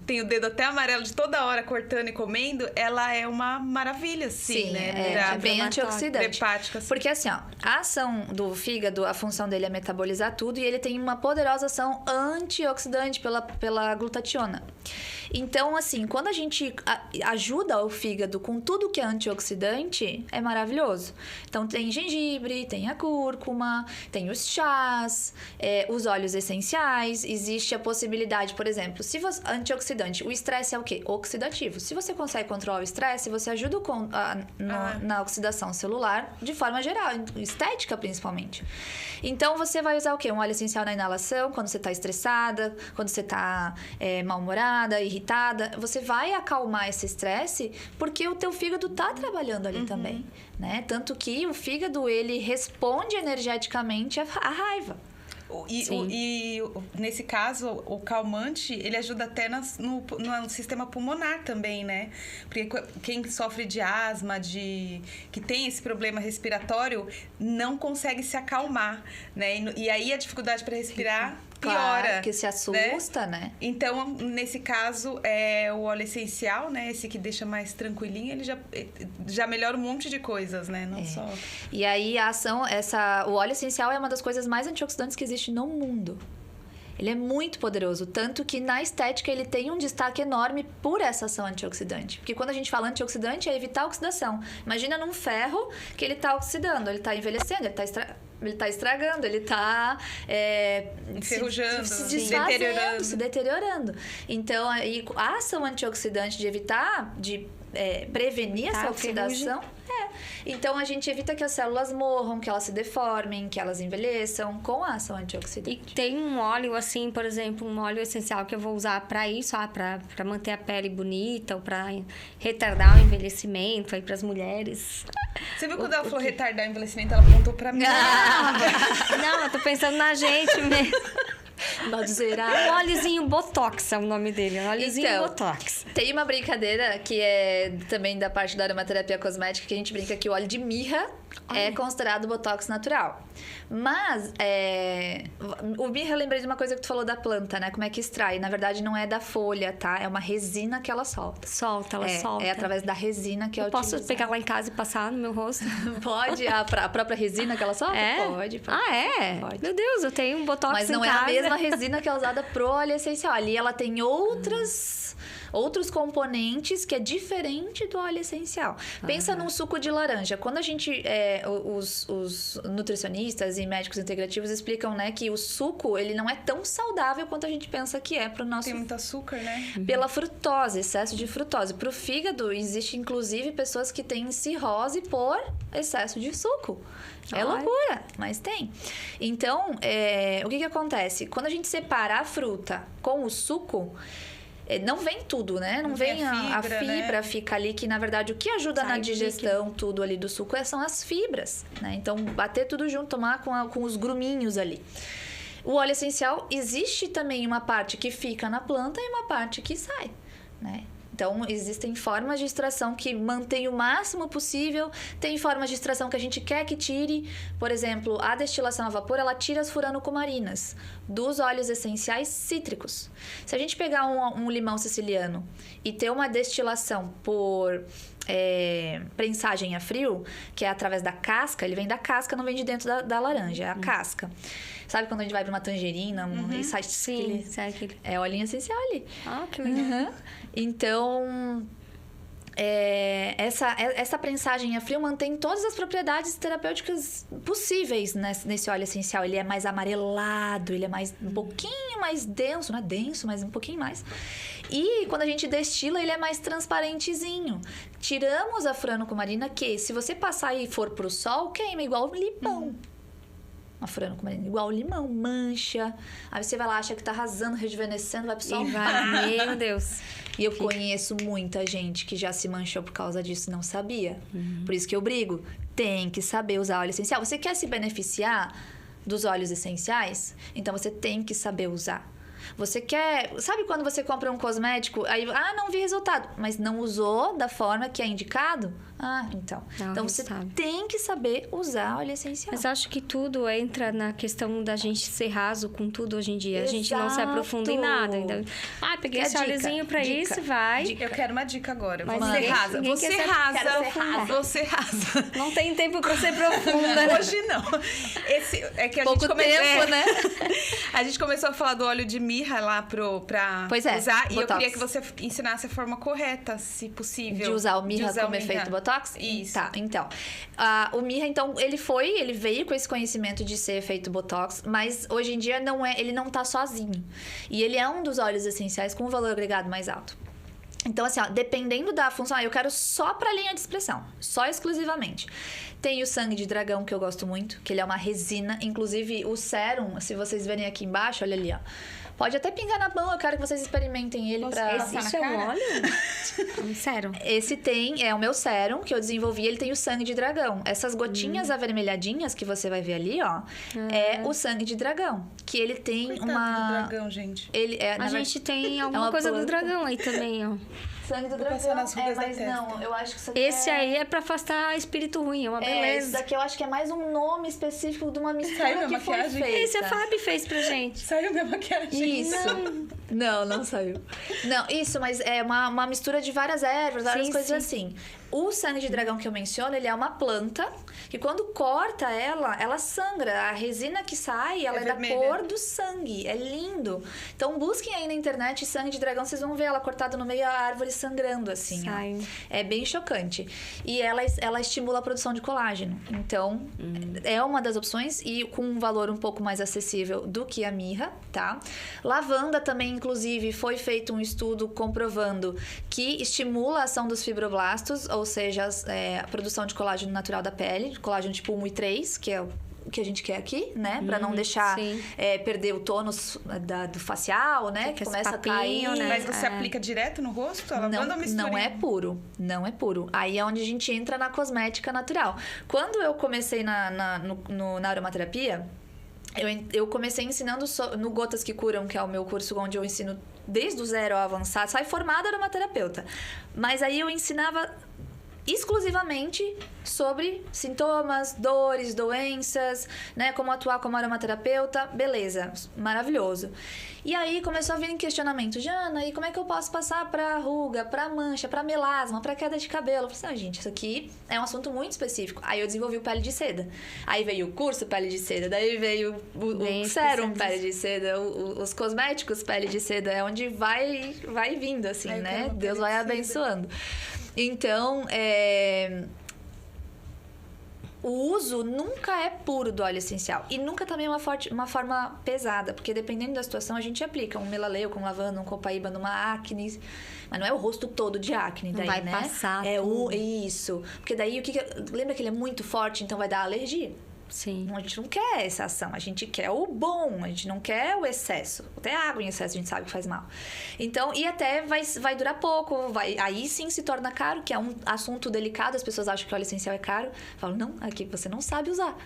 tenho o dedo até amarelo de toda hora cortando e comendo, ela é uma maravilha, né?
É bem antioxidante.
Hepática, assim.
Porque assim, a ação do fígado, a função dele é metabolizar tudo e ele tem uma poderosa ação antioxidante pela glutationa. Então, assim, quando a gente ajuda o fígado com tudo que é antioxidante, é maravilhoso. Então, tem gengibre, tem a cúrcuma, tem os chás, os óleos essenciais. Existe a possibilidade, por exemplo, se você, antioxidante, o estresse é o quê? Oxidativo. Se você consegue controlar o estresse, você ajuda na oxidação celular de forma geral, estética principalmente. Então, você vai usar o quê? Um óleo essencial na inalação, quando você está estressada, quando você está mal-humorada, irritada. Você vai acalmar esse estresse porque o teu fígado está trabalhando ali também, né? Tanto que o fígado, ele responde energeticamente à raiva.
E nesse caso, o calmante, ele ajuda até no sistema pulmonar também, né? Porque quem sofre de asma, que tem esse problema respiratório, não consegue se acalmar, né? E aí a dificuldade para respirar piora.
Claro, que se assusta, né?
Então, nesse caso, o óleo essencial, né? Esse que deixa mais tranquilinho, ele já melhora um monte de coisas, né? Não só...
E aí, a ação, o óleo essencial é uma das coisas mais antioxidantes que existe no mundo. Ele é muito poderoso, tanto que na estética ele tem um destaque enorme por essa ação antioxidante. Porque quando a gente fala antioxidante, é evitar a oxidação. Imagina num ferro que ele está oxidando, ele está envelhecendo, ele está estragando, ele está
enferrujando,
se desfazendo, se deteriorando. Então, a ação antioxidante de evitar, de prevenir essa oxidação... Então, a gente evita que as células morram, que elas se deformem, que elas envelheçam com a ação antioxidante.
E tem um óleo, assim, por exemplo, um óleo essencial que eu vou usar para isso, para manter a pele bonita ou para retardar o envelhecimento aí para as mulheres.
Você viu quando ela falou retardar o envelhecimento, ela apontou para mim?
Não, eu tô pensando na gente mesmo.
Balduzeira.
O óleozinho Botox é o nome dele. Óleozinho Botox.
Tem uma brincadeira que é também da parte da aromaterapia cosmética, que a gente brinca que o óleo de mirra é considerado Botox natural. Mas, o mirra, eu lembrei de uma coisa que tu falou da planta, né? Como é que extrai? Na verdade, não é da folha, tá? É uma resina que ela solta.
Ela solta.
É através da resina que é utilizada.
Posso pegar lá em casa e passar no meu rosto?
Pode? A própria resina que ela solta? Pode.
Ah, é?
Pode.
Meu Deus, eu tenho um Botox
Mas não
em
é
casa.
a mesma resina que é usada pro óleo essencial. Ali ela tem outros componentes que é diferente do óleo essencial. Pensa num suco de laranja. Quando a gente... os nutricionistas e médicos integrativos explicam, né, que o suco, ele não é tão saudável quanto a gente pensa que é pro nosso...
Tem muito açúcar, né?
Pela frutose, excesso de frutose. Pro fígado, existe inclusive pessoas que têm cirrose por excesso de suco. É loucura, mas tem. Então, o que acontece? Quando a gente separa a fruta com o suco, não vem tudo, né? Não vem a fibra, né? Fica ali, que na verdade o que ajuda na digestão, tudo ali do suco, são as fibras, né? Então, bater tudo junto, tomar com os gruminhos ali. O óleo essencial, existe também uma parte que fica na planta e uma parte que sai, né? Então, existem formas de extração que mantêm o máximo possível. Tem formas de extração que a gente quer que tire. Por exemplo, a destilação a vapor, ela tira as furanocumarinas dos óleos essenciais cítricos. Se a gente pegar um limão siciliano e ter uma destilação por prensagem a frio, que é através da casca, ele vem da casca, não vem de dentro da laranja, é a casca. Sabe quando a gente vai para uma tangerina e sai...
Sim, sai aquele...
É óleozinho essencial ali.
Ah, que legal.
Então, essa prensagem a frio mantém todas as propriedades terapêuticas possíveis nesse óleo essencial. Ele é mais amarelado, ele é um pouquinho mais denso, não é denso, mas um pouquinho mais. E quando a gente destila, ele é mais transparentezinho. Tiramos a furanocummarina, que se você passar e for pro sol, queima igual limão. Uma furanocummarina igual limão, mancha. Aí você vai lá, acha que tá arrasando, rejuvenescendo, vai pro sol.
Meu Deus.
E eu conheço muita gente que já se manchou por causa disso e não sabia. Por isso que eu brigo. Tem que saber usar óleo essencial. Você quer se beneficiar dos óleos essenciais? Então você tem que saber usar. Você quer... Sabe quando você compra um cosmético, aí... não vi resultado. Mas não usou da forma que é indicado? Então. Então você tem que saber usar óleo essencial.
Mas acho que tudo entra na questão da gente ser raso com tudo hoje em dia. Exato. A gente não se aprofunda em nada. Então, peguei esse óleozinho pra isso, vai.
Eu quero uma dica agora.
Mas
você rasa. Você rasa.
Não tem tempo pra ser profunda.
Hoje não. É que a
pouco
gente
tempo, né?
A gente começou a falar do óleo de mirra lá pra usar.
Botox.
E eu queria que você ensinasse a forma correta, se possível.
De usar o mirra como efeito Botox?
Isso.
Tá, então. O mirra, então, ele veio com esse conhecimento de ser efeito Botox, mas hoje em dia ele não tá sozinho. E ele é um dos óleos essenciais com um valor agregado mais alto. Então, assim, dependendo da função... eu quero só pra linha de expressão. Só exclusivamente. Tem o sangue de dragão, que eu gosto muito, que ele é uma resina. Inclusive, o sérum, se vocês verem aqui embaixo, olha ali, ó. Pode até pingar na mão, eu quero que vocês experimentem ele pra...
Isso é um óleo? Sérum?
Esse é o meu sérum, que eu desenvolvi, ele tem o sangue de dragão. Essas gotinhas avermelhadinhas que você vai ver ali, ó, é o sangue de dragão. Que ele tem
Coitado do dragão, gente.
A gente tem alguma coisa do dragão aí também, ó.
Sangue do dragão. Mas não, eu acho que isso aqui
esse aí é pra afastar espírito ruim, é uma beleza.
Esse daqui eu acho que é mais um nome específico de uma mistura que foi feita.
Esse a Fabi fez pra gente.
Saiu minha maquiagem.
Isso. Não saiu. Não, isso, mas é uma mistura de várias ervas, várias coisas assim. O sangue de dragão que eu menciono, ele é uma planta que quando corta ela sangra. A resina que sai, ela é da cor do sangue. É lindo. Então, busquem aí na internet sangue de dragão, vocês vão ver ela cortada no meio da árvore sangrando, assim. Ó. É bem chocante. E ela estimula a produção de colágeno. Então, é uma das opções e com um valor um pouco mais acessível do que a mirra, tá? Lavanda também, inclusive, foi feito um estudo comprovando que estimula a ação dos fibroblastos, ou seja, a produção de colágeno natural da pele, colágeno tipo 1 e 3, que é o que a gente quer aqui, né? Pra não deixar perder o tônus do facial, né? Que começa a cair, né?
Mas você aplica direto no rosto?
Não é puro. Não é puro. Aí é onde a gente entra na cosmética natural. Quando eu comecei na aromaterapia, Eu comecei ensinando no Gotas que Curam, que é o meu curso onde eu ensino desde o 0 ao avançado. Sai formada aromaterapeuta. Mas aí eu ensinava exclusivamente sobre sintomas, dores, doenças, né? Como atuar como aromaterapeuta. Beleza, maravilhoso. E aí começou a vir em questionamento. Jana, e como é que eu posso passar pra ruga, pra mancha, pra melasma, pra queda de cabelo? Eu falei assim, gente, isso aqui é um assunto muito específico. Aí eu desenvolvi o pele de seda. Aí veio o curso pele de seda, daí veio o sérum pele de seda, os cosméticos pele de seda. É onde vai vindo, assim, né? Deus vai abençoando. Então, o uso nunca é puro do óleo essencial. E nunca também é uma forma pesada. Porque dependendo da situação, a gente aplica um melaleu com lavanda, um copaíba numa acne. Mas não é o rosto todo de acne. Daí,
vai
né?
passar
Isso. Porque daí, lembra que ele é muito forte, então vai dar alergia.
Sim.
A gente não quer essa ação, a gente quer o bom, a gente não quer o excesso. Até água em excesso a gente sabe que faz mal. Então, e até vai durar pouco, aí sim se torna caro, que é um assunto delicado, as pessoas acham que óleo essencial é caro. Eu falo, não, aqui você não sabe usar.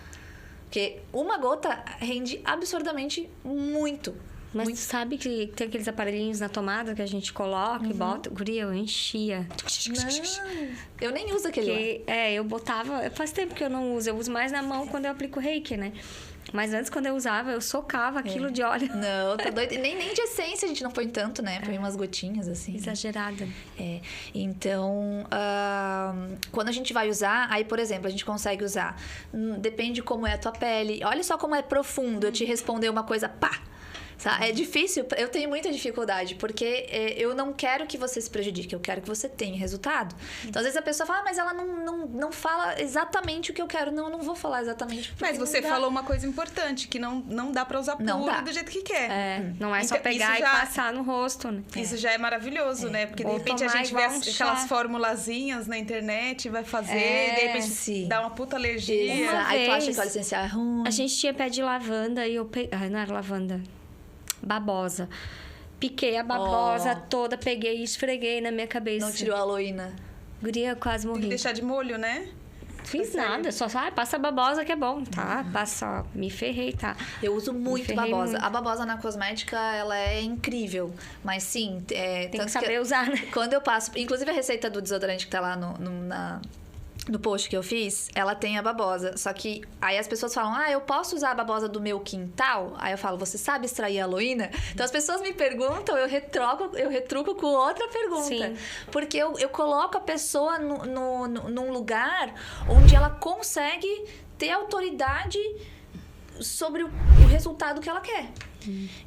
Porque uma gota rende absurdamente muito.
Mas tu sabe que tem aqueles aparelhinhos na tomada que a gente coloca e bota? Guria, eu enchia.
Não, eu nem uso aquele lá.
Eu botava... Faz tempo que eu não uso. Eu uso mais na mão quando eu aplico reiki, né? Mas antes, quando eu usava, eu socava aquilo de óleo.
Não, tá doido. Nem de essência a gente não põe tanto, né? Põe umas gotinhas, assim.
Exagerada.
Então, quando a gente vai usar... Aí, por exemplo, a gente consegue usar... Depende de como é a tua pele. Olha só como é profundo eu te responder uma coisa, pá! É difícil, eu tenho muita dificuldade, porque eu não quero que você se prejudique, eu quero que você tenha resultado. Então, às vezes a pessoa fala, mas ela não fala exatamente o que eu quero. Não, eu não vou falar exatamente.
Mas você falou uma coisa importante, que não dá pra usar puro do jeito que quer.
Não é só pegar e passar no rosto, né?
Isso já é maravilhoso, né? Porque de repente a gente vê aquelas formulazinhas na internet, vai fazer, de repente dá uma puta alergia.
Aí tu acha que óleo essencial é ruim.
A gente tinha pé de lavanda e eu peguei... não era lavanda. Babosa. Piquei a babosa toda, peguei e esfreguei na minha cabeça.
Não tirou a aloína.
Guria, eu quase morri.
Tem que deixar de molho, né?
Fiz nada, só passa a babosa que é bom, tá? Passa, me ferrei, tá?
Eu uso muito babosa. A babosa na cosmética, ela é incrível. Mas sim,
tem que saber usar, né?
Quando eu passo... Inclusive a receita do desodorante que tá lá no post que eu fiz, ela tem a babosa. Só que aí as pessoas falam, eu posso usar a babosa do meu quintal? Aí eu falo, você sabe extrair a aloína? Então as pessoas me perguntam, eu retruco com outra pergunta. Sim. Porque eu coloco a pessoa num lugar onde ela consegue ter autoridade sobre o resultado que ela quer.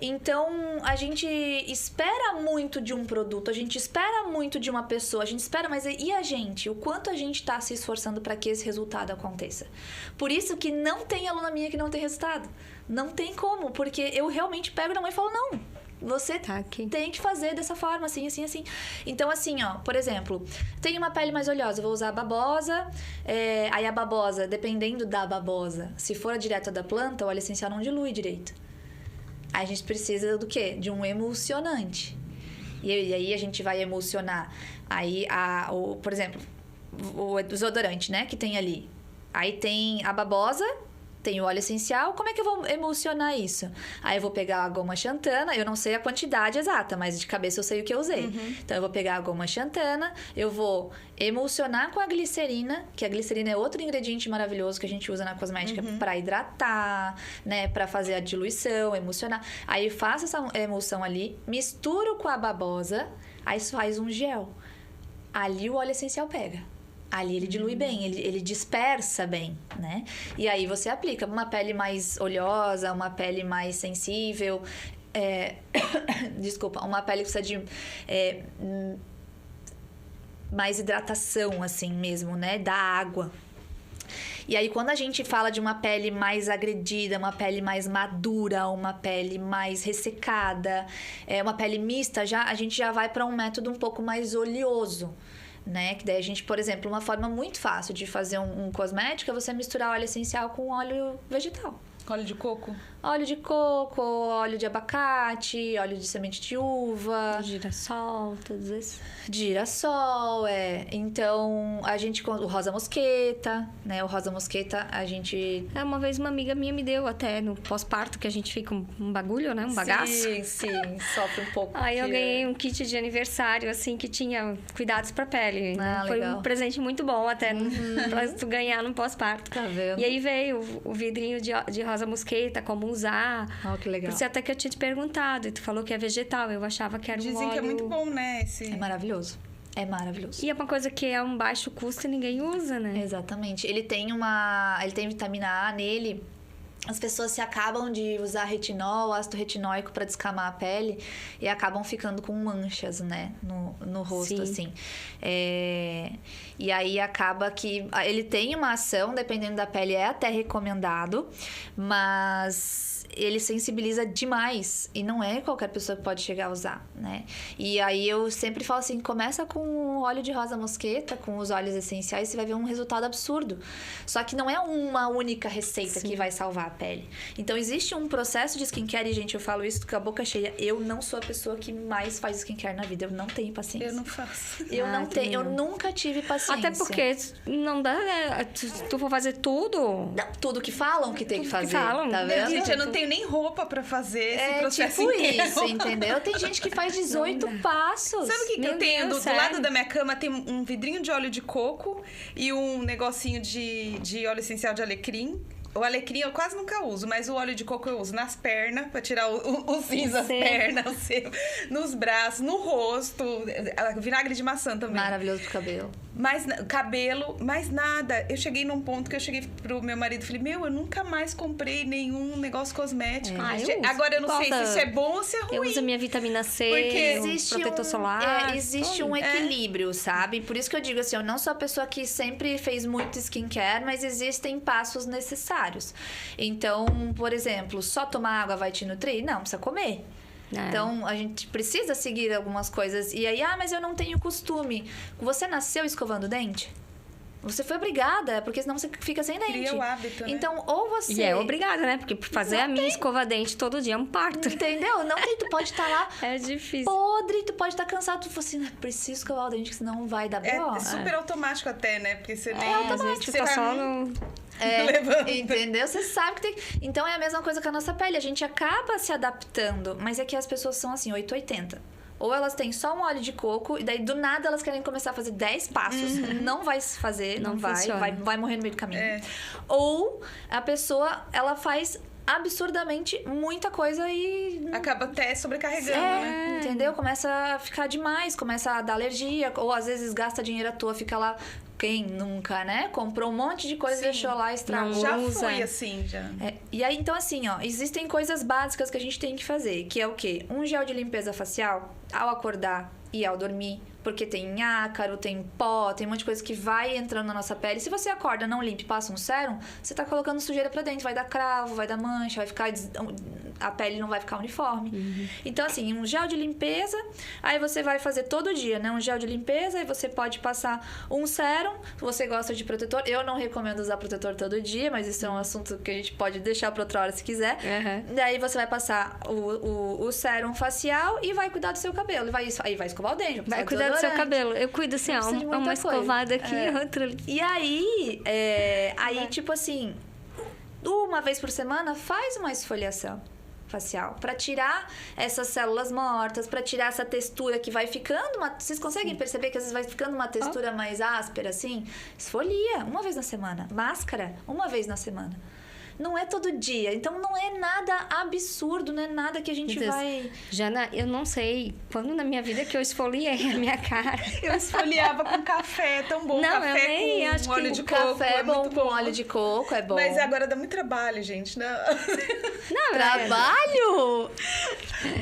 Então, a gente espera muito de um produto, a gente espera muito de uma pessoa, a gente espera, mas e a gente? O quanto a gente está se esforçando para que esse resultado aconteça? Por isso que não tem aluna minha que não tem resultado. Não tem como, porque eu realmente pego na mão e falo, não, você tem que fazer dessa forma, assim, assim, assim. Então, assim, por exemplo, tem uma pele mais oleosa, eu vou usar a babosa, aí a babosa, dependendo da babosa, se for direto da planta, o óleo essencial não dilui direito. Aí a gente precisa do quê? De um emulsionante. E aí a gente vai emulsionar. Aí, por exemplo, o desodorante, né? Que tem ali. Aí tem a babosa, tem o óleo essencial. Como é que eu vou emulsionar isso? Aí eu vou pegar a goma xantana. Eu não sei a quantidade exata, mas de cabeça eu sei o que eu usei. Então eu vou pegar a goma xantana, eu vou emulsionar com a glicerina, que a glicerina é outro ingrediente maravilhoso que a gente usa na cosmética para hidratar, né? Para fazer a diluição, emulsionar. Aí faço essa emulsão ali, misturo com a babosa, aí faz um gel. Ali o óleo essencial pega. Ali ele dilui bem, ele dispersa bem, né? E aí você aplica uma pele mais oleosa, uma pele mais sensível. Desculpa, uma pele que precisa de mais hidratação, assim mesmo, né? Da água. E aí, quando a gente fala de uma pele mais agredida, uma pele mais madura, uma pele mais ressecada, uma pele mista, a gente já vai para um método um pouco mais oleoso. Né? Que daí a gente, por exemplo, uma forma muito fácil de fazer um cosmético é você misturar óleo essencial com óleo vegetal.
Óleo de coco?
óleo de coco, óleo de abacate, óleo de semente de uva.
Girassol, todos esses.
Girassol, Então, a gente... O rosa mosqueta, né? O rosa mosqueta, a gente...
Uma vez uma amiga minha me deu até no pós-parto, que a gente fica um bagulho, né? Um bagaço.
Sim, sofre um pouco.
Aí eu ganhei um kit de aniversário, assim, que tinha cuidados pra pele. Foi
legal.
um presente muito bom até pra tu ganhar no pós-parto.
Tá vendo?
E aí veio o vidrinho de rosa mosqueta, como usar.
Que legal.
Por isso até que eu tinha te perguntado. E tu falou que é vegetal. Eu achava que era um óleo...
Dizem que é muito bom, né?
É maravilhoso. É maravilhoso.
E é uma coisa que é um baixo custo e ninguém usa, né?
Exatamente. Ele tem vitamina A nele. As pessoas se acabam de usar retinol, ácido retinóico para descamar a pele e acabam ficando com manchas, né? No rosto, assim. E aí acaba que ele tem uma ação, dependendo da pele, é até recomendado, mas ele sensibiliza demais e não é qualquer pessoa que pode chegar a usar, né? E aí eu sempre falo assim, começa com óleo de rosa mosqueta, com os óleos essenciais, você vai ver um resultado absurdo. Só que não é uma única receita que vai salvar a pele. Então existe um processo de skincare, e gente, eu falo isso com a boca cheia, eu não sou a pessoa que mais faz skincare na vida, eu não tenho paciência.
Eu não faço.
Eu não tenho, eu nunca tive paciência.
Até porque não dá, né? Se tu for fazer tudo...
Não, tudo que falam que tem que fazer, tá vendo?
Gente, eu não tenho nem roupa pra fazer esse processo
tipo
inteiro.
isso, entendeu? Tem gente que faz 18 passos.
Sabe o que eu tenho? Do lado da minha cama tem um vidrinho de óleo de coco e um negocinho de óleo essencial de alecrim. O alecrim eu quase nunca uso, mas o óleo de coco eu uso nas pernas, pra tirar o cinza das pernas, o sebo, nos braços, no rosto, vinagre de maçã também.
Maravilhoso pro cabelo.
Mas cabelo, mais nada. Eu cheguei num ponto que eu cheguei pro meu marido e falei, eu nunca mais comprei nenhum negócio cosmético. Agora eu não sei se isso é bom ou se é ruim.
Eu uso a minha vitamina C,
existe
protetor solar.
Existe um equilíbrio, sabe? Por isso que eu digo assim, eu não sou a pessoa que sempre fez muito skincare, mas existem passos necessários. Então, por exemplo, só tomar água vai te nutrir? Não, precisa comer. Então, a gente precisa seguir algumas coisas. E aí, mas eu não tenho costume. Você nasceu escovando o dente? Você foi obrigada, porque senão você fica sem dente.
Cria o hábito, né?
Então, ou você...
E é obrigada, né? Porque fazer a minha escova-dente todo dia é um parto.
Entendeu? Não tem, tu pode estar lá...
É difícil.
Podre, tu pode estar cansado. Tu fala assim, preciso escovar o dente, que senão vai dar B.O.
É super automático até, né? Porque você nem...
automático, você tá só no...
Entendeu? Você sabe que tem... Então, é a mesma coisa com a nossa pele. A gente acaba se adaptando, mas é que as pessoas são assim, 880. Ou elas têm só um óleo de coco, e daí do nada elas querem começar a fazer 10 passos. Não vai se fazer, não vai morrer no meio do caminho. Ou a pessoa, ela faz absurdamente muita coisa e...
acaba até sobrecarregando, né?
Entendeu? Começa a ficar demais, começa a dar alergia, ou às vezes gasta dinheiro à toa, fica lá... Quem nunca, né? Comprou um monte de coisa e deixou lá, estragou.
Já foi assim, já.
E aí, então assim, existem coisas básicas que a gente tem que fazer, que é o quê? Um gel de limpeza facial, ao acordar e ao dormir, porque tem ácaro, tem pó, tem um monte de coisa que vai entrando na nossa pele. Se você acorda, não limpa e passa um sérum, você tá colocando sujeira pra dentro, vai dar cravo, vai dar mancha, vai ficar... a pele não vai ficar uniforme. Então, assim, um gel de limpeza, aí você vai fazer todo dia, né? Um gel de limpeza, aí você pode passar um sérum, se você gosta de protetor. Eu não recomendo usar protetor todo dia, mas isso é um assunto que a gente pode deixar pra outra hora se quiser. Daí você vai passar o sérum facial e vai cuidar do seu cabelo. Aí vai escovar o dente.
Vai cuidar do seu cabelo. Eu cuido assim, uma escovada aqui e outra ali.
E aí, tipo assim, uma vez por semana, faz uma esfoliação facial, para tirar essas células mortas, para tirar essa textura que vai ficando vocês conseguem perceber que às vezes vai ficando uma textura mais áspera assim? Esfolia uma vez na semana, máscara uma vez na semana. Não é todo dia, então não é nada absurdo, não é nada que a gente vai...
Jana, eu não sei quando na minha vida que eu esfoliei a minha cara.
Eu esfoliava com café, é tão bom.
Não,
café
eu nem
com
acho
óleo
que
de
o
coco.
Café é bom com óleo de coco, é bom.
Mas agora dá muito trabalho, gente. Não,
trabalho?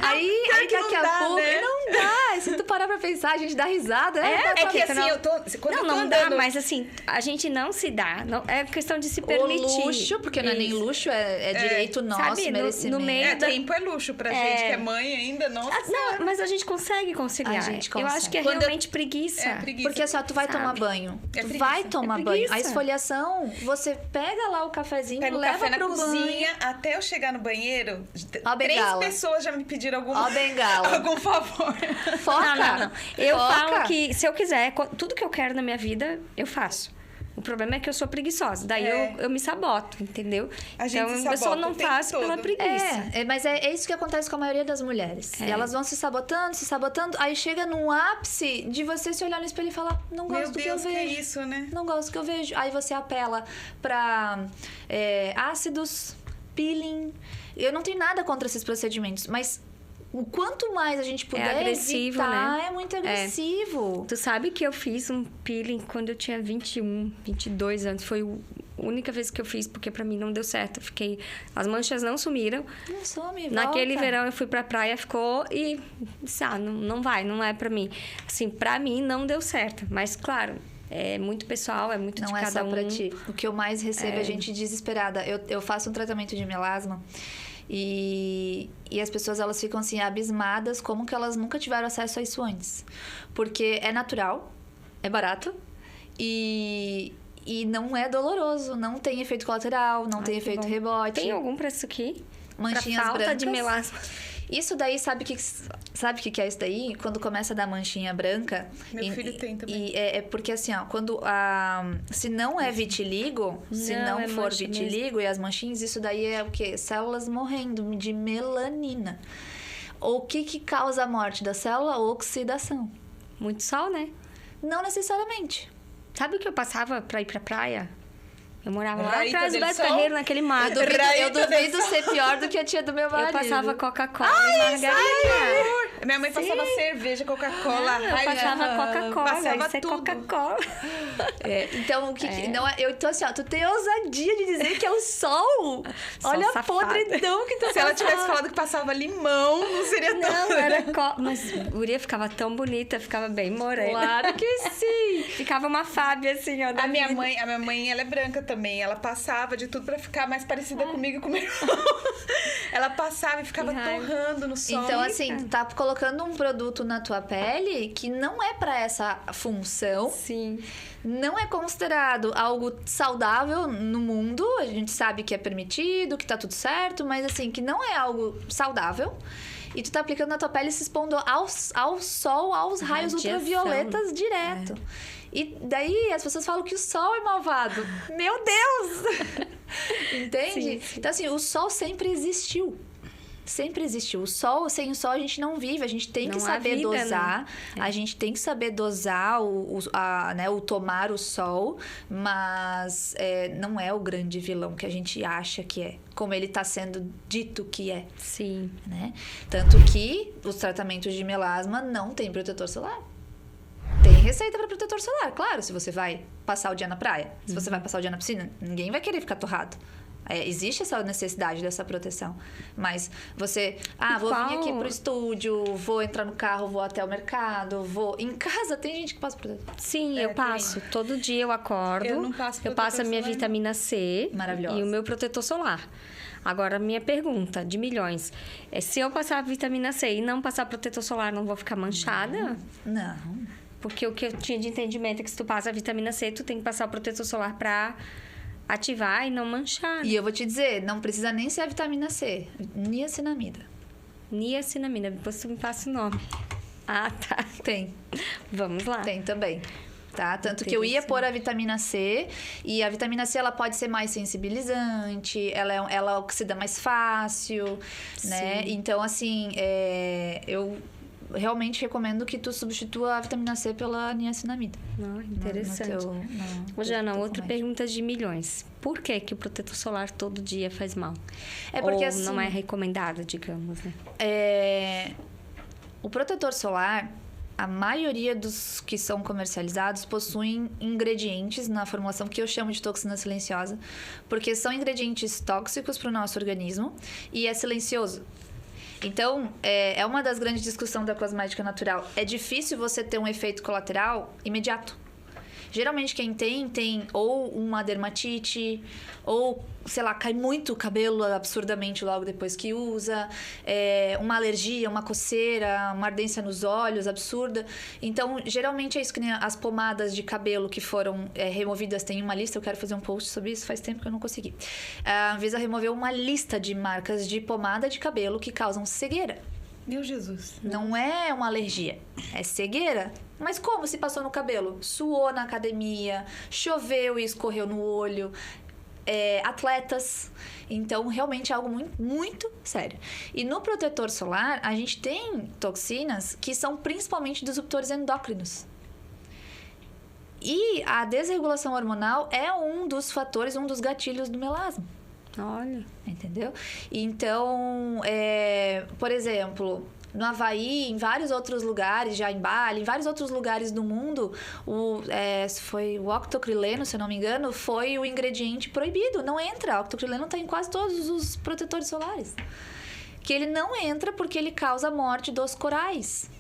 Aí daqui a pouco...
Né?
Não dá. Se tu parar pra pensar, a gente dá risada.
É que assim, eu tô... Quando
não
eu tô
não
andando...
dá, mas assim, a gente não se dá. Não, é questão de se permitir.
O luxo, porque não é nem luxo, é direito nosso,
sabe,
merecimento.
no meio
tempo é luxo pra gente, que é mãe ainda, nossa.
Não, mas a gente consegue conciliar.
A gente consegue.
Eu acho que é realmente preguiça.
preguiça.
Porque só tu vai tomar banho. Tu vai tomar banho. A esfoliação, você pega lá o cafezinho,
Pega o
leva
café na
pro
cozinha,
banho.
até eu chegar no banheiro,
Ó a
3
bengala.
pessoas já me pediram
Ó a bengala.
algum favor.
Foca.
Não. Eu
Foca.
falo que se eu quiser, tudo que eu quero na minha vida, eu faço. O problema é que eu sou preguiçosa. Daí eu me saboto, entendeu?
A gente
então,
se
eu só
sabota
não
o tempo
faço pela
todo.
preguiça.
Mas é isso que acontece com a maioria das mulheres. Elas vão se sabotando, aí chega num ápice de você se olhar no espelho e falar, não gosto
Meu
do que
Deus,
eu
que
vejo.
isso, né?
Não gosto do que eu vejo. Aí você apela pra ácidos, peeling. Eu não tenho nada contra esses procedimentos, mas o quanto mais a gente puder
agressivo,
evitar,
né?
é muito agressivo.
Tu sabe que eu fiz um peeling quando eu tinha 21, 22 anos. Foi a única vez que eu fiz, porque pra mim não deu certo. Eu fiquei... As manchas não sumiram.
Não some, volta.
Naquele verão eu fui pra praia, ficou e... não é pra mim. Assim, pra mim não deu certo. Mas, claro, é muito pessoal, é muito de
Não é
cada
só
um.
pra ti. O que eu mais recebo é gente desesperada. Eu faço um tratamento de melasma e as pessoas, elas ficam assim, abismadas como que elas nunca tiveram acesso a isso antes. Porque é natural, é barato e não é doloroso. Não tem efeito colateral, não tem efeito rebote.
Tem algum pra isso aqui?
Manchinhas
pra falta
brancas.
de melasma.
Isso daí, sabe o que é isso daí? Quando começa a dar manchinha branca...
Meu filho tem também.
E é porque assim, ó, se não é vitiligo, se não
é
for
mancha
vitiligo e as manchinhas, isso daí é o quê? Células morrendo de melanina. O que causa a morte da célula? Oxidação.
Muito sol, né?
Não necessariamente.
Sabe o que eu passava pra ir pra praia? Eu morava lá
Raíta
atrás do
del
Beto
Sol?
Carreiro, naquele mato.
Eu duvido ser pior do que a tia do meu marido.
Eu passava Coca-Cola e margarina.
Minha mãe passava cerveja, Coca-Cola.
Eu passava Coca-Cola,
passava
isso é
tudo.
Coca-Cola.
Então, o que não é... Então, assim, ó, tu tem ousadia de dizer que é o sol. Olha a
safada.
podridão que tu
Se ela tivesse falado que passava limão, não seria tão...
Não, era Mas guria ficava tão bonita, ficava bem morena.
Claro que sim.
Ficava uma Fábia, assim, ó.
A minha mãe, ela é branca também. Ela passava de tudo pra ficar mais parecida comigo e com meu irmão. Ela passava e ficava
Que raiva.
torrando no sol.
Então, assim, tu tá colocando um produto na tua pele que não é pra essa função.
Sim.
Não é considerado algo saudável no mundo. A gente sabe que é permitido, que tá tudo certo, mas assim, que não é algo saudável. E tu tá aplicando na tua pele e se expondo ao sol, aos raios
Radiação.
ultravioletas direto. E daí as pessoas falam que o sol é malvado. Meu Deus! Entende?
Sim.
Então, assim, o sol sempre existiu. Sempre existiu. O sol, sem o sol a gente não vive. A gente tem que
Não há
saber
vida,
dosar.
né?
A gente tem que saber dosar o tomar o sol. Mas não é o grande vilão que a gente acha que é. Como ele está sendo dito que é.
Sim.
Né? Tanto que os tratamentos de melasma não tem protetor solar. Tem receita para protetor solar, claro. Se você vai passar o dia na praia, se você vai passar o dia na piscina, ninguém vai querer ficar torrado. Existe essa necessidade dessa proteção. Mas você... vou vir aqui pro estúdio, vou entrar no carro, vou até o mercado, vou... Em casa tem gente que passa protetor.
Sim, eu passo. Todo dia eu acordo.
Eu não passo
Eu
protetor
passo a minha
solar,
vitamina C.
Maravilhosa.
E o meu protetor solar. Agora, a minha pergunta de milhões. Se eu passar a vitamina C e não passar protetor solar, não vou ficar manchada?
Não.
Porque o que eu tinha de entendimento é que se tu passa a vitamina C, tu tem que passar o protetor solar pra ativar e não manchar.
E eu vou te dizer, não precisa nem ser a vitamina C. Niacinamida.
Niacinamida. Depois tu me passa o nome. Ah, tá.
Tem.
Vamos lá.
Tem também. Tá? Tanto que eu ia pôr a vitamina C, e a vitamina C ela pode ser mais sensibilizante, ela oxida mais fácil, né? Então, assim, eu realmente recomendo que tu substitua a vitamina C pela niacinamida.
Interessante. Ô, Jana, outra pergunta de milhões. Por que o protetor solar todo dia faz mal?
É porque
ou
assim,
não é recomendado, digamos, né?
O protetor solar, a maioria dos que são comercializados possuem ingredientes na formulação que eu chamo de toxina silenciosa, porque são ingredientes tóxicos para o nosso organismo e é silencioso. Então, é uma das grandes discussões da cosmética natural. É difícil você ter um efeito colateral imediato. Geralmente quem tem ou uma dermatite, ou, sei lá, cai muito o cabelo absurdamente logo depois que usa, uma alergia, uma coceira, uma ardência nos olhos absurda. Então, geralmente é isso que nem as pomadas de cabelo que foram removidas. Tem uma lista, eu quero fazer um post sobre isso, faz tempo que eu não consegui. A Anvisa removeu uma lista de marcas de pomada de cabelo que causam cegueira.
Meu Jesus.
Não é uma alergia, é cegueira. Mas como se passou no cabelo? Suou na academia, choveu e escorreu no olho, atletas. Então, realmente é algo muito, muito sério. E no protetor solar, a gente tem toxinas que são principalmente disruptores endócrinos. E a desregulação hormonal é um dos fatores, um dos gatilhos do melasma.
Olha.
Entendeu? Então, por exemplo, no Havaí, em vários outros lugares, já em Bali, em vários outros lugares do mundo, foi o octocrileno, se eu não me engano, foi o ingrediente proibido. Não entra. O octocrileno está em quase todos os protetores solares. Que ele não entra porque ele causa morte dos corais.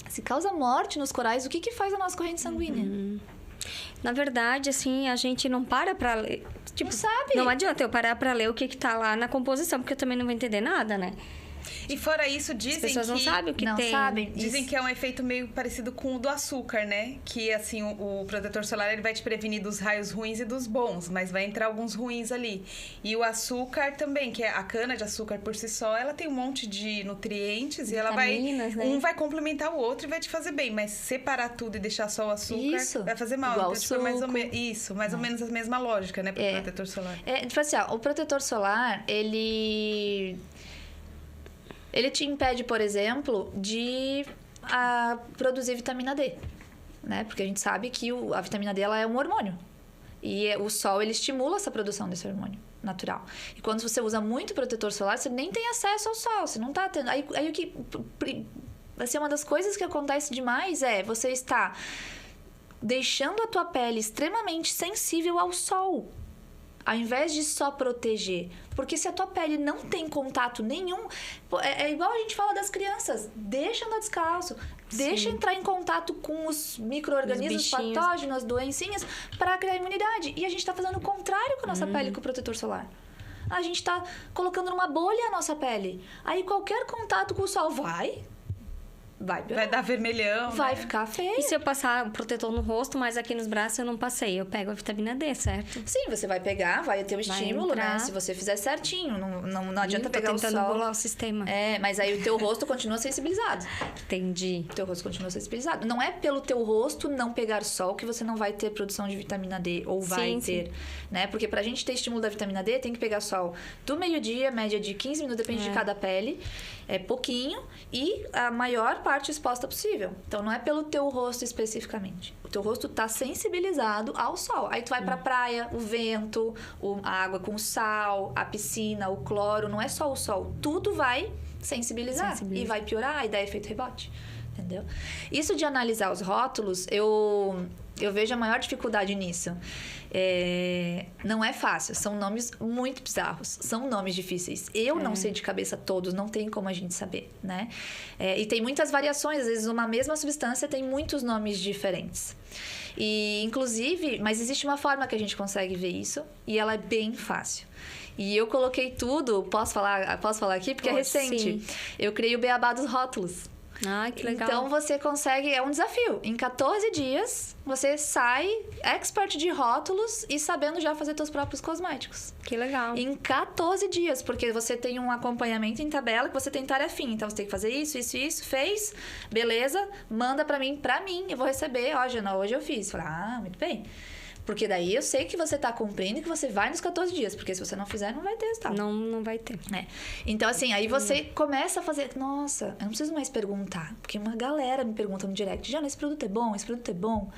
Se causa morte nos corais, o que faz a nossa corrente sanguínea?
Na verdade, assim, a gente não para pra ler. Tipo,
não sabe.
Não adianta eu parar pra ler o que tá lá na composição, porque eu também não vou entender nada, né?
E fora isso, dizem que...
As pessoas não sabem o que
não
tem.
Sabem.
Dizem que é um efeito meio parecido com o do açúcar, né? Que, assim, o protetor solar, ele vai te prevenir dos raios ruins e dos bons, mas vai entrar alguns ruins ali. E o açúcar também, que é a cana-de-açúcar por si só, ela tem um monte de nutrientes e ela vai...
Vitaminas, né?
Um vai complementar o outro e vai te fazer bem, mas separar tudo e deixar só o açúcar vai fazer mal.
Igual
então, tipo, mais ou menos a mesma lógica, né? Pro protetor solar.
Tipo assim, o protetor solar, ele te impede, por exemplo, de produzir vitamina D, né? Porque a gente sabe que a vitamina D ela é um hormônio. E o sol, ele estimula essa produção desse hormônio natural. E quando você usa muito protetor solar, você nem tem acesso ao sol, você não tá tendo... Aí o que... Assim, uma das coisas que acontece demais você está deixando a tua pele extremamente sensível ao sol. Ao invés de só proteger. Porque se a tua pele não tem contato nenhum... É igual a gente fala das crianças. Deixa andar descalço. Sim. Deixa entrar em contato com os micro-organismos, patógenos, doencinhas, para criar imunidade. E a gente está fazendo o contrário com a nossa pele, com o protetor solar. A gente está colocando numa bolha a nossa pele. Aí qualquer contato com o sol vai
dar vermelhão,
vai ficar feio.
E se eu passar protetor no rosto, mas aqui nos braços eu não passei? Eu pego a vitamina D, certo?
Sim, você vai pegar, vai ter o estímulo, né? Se você fizer certinho. Não adianta pegar o sol.
Tentando bolar o sistema.
Mas aí o teu rosto continua sensibilizado.
Entendi.
O teu rosto continua sensibilizado. Não é pelo teu rosto não pegar sol que você não vai ter produção de vitamina D. Ou vai ter, né? Porque pra gente ter estímulo da vitamina D, tem que pegar sol do meio-dia, média de 15 minutos, depende de cada pele. É pouquinho e a maior parte exposta possível. Então, não é pelo teu rosto especificamente. O teu rosto tá sensibilizado ao sol. Aí tu vai pra praia, o vento, a água com sal, a piscina, o cloro. Não é só o sol. Tudo vai sensibilizar. E vai piorar e dá efeito rebote. Entendeu? Isso de analisar os rótulos, eu vejo a maior dificuldade nisso. Não é fácil, são nomes muito bizarros, são nomes difíceis. Eu não sei de cabeça todos, não tem como a gente saber, né? E tem muitas variações, às vezes uma mesma substância tem muitos nomes diferentes. E, inclusive, mas existe uma forma que a gente consegue ver isso e ela é bem fácil. E eu coloquei tudo, posso falar aqui? Porque é recente.
Sim.
Eu criei o Beabá dos Rótulos.
Ah, que legal.
Então, você consegue... É um desafio. Em 14 dias, você sai expert de rótulos e sabendo já fazer seus próprios cosméticos.
Que legal.
Em 14 dias, porque você tem um acompanhamento em tabela que você tem tarefinha. Então, você tem que fazer isso, fez, beleza, manda pra mim, eu vou receber. Ó, Jana, hoje eu fiz. Falei, muito bem. Porque daí eu sei que você tá cumprindo e que você vai nos 14 dias. Porque se você não fizer, não vai ter resultado.
Não vai ter.
Então, assim, aí você começa a fazer... Nossa, eu não preciso mais perguntar. Porque uma galera me pergunta no direct. Jana, esse produto é bom? Esse produto é bom?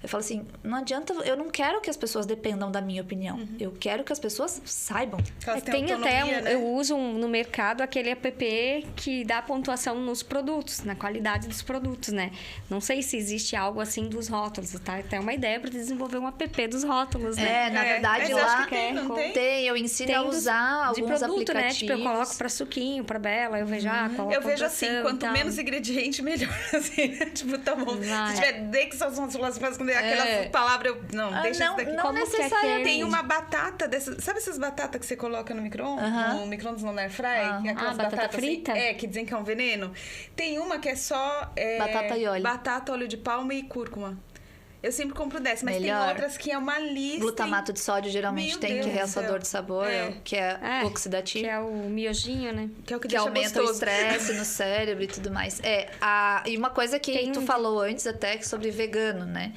Eu falo assim, não adianta... Eu não quero que as pessoas dependam da minha opinião. Eu quero que as pessoas saibam.
Tem até... né? Eu uso no mercado aquele app que dá pontuação nos produtos, na qualidade dos produtos, né? Não sei se existe algo assim dos rótulos, tá? Tem uma ideia para desenvolver um app dos rótulos, né?
Na verdade,
mas
lá
tem.
Eu ensino a usar alguns
produto,
aplicativos.
Né? Tipo, eu coloco para suquinho, para Bela, eu vejo qual
eu vejo assim, quanto menos ingrediente, melhor. Assim, tipo, tá bom. Se tiver D, que são as formulações com D, aquelas palavras... Não, deixa isso daqui.
Não necessariamente.
Tem uma batata dessas... Sabe essas batatas que você coloca no micro-ondas? No micro-ondas, no air fry? Aquelas
batata frita?
Assim, que dizem que é um veneno. Tem uma que é só...
batata e óleo.
Batata, óleo de palma e cúrcuma. Eu sempre compro dessa, mas
Melhor.
tem outras que é uma lista.
Glutamato de sódio geralmente tem, que é realçador de sabor, que é oxidativo.
Que é o miojinho, né?
Que é o que
deixa
aumenta
gostoso. O estresse no cérebro e tudo mais. E uma coisa que tu falou antes até sobre vegano, né?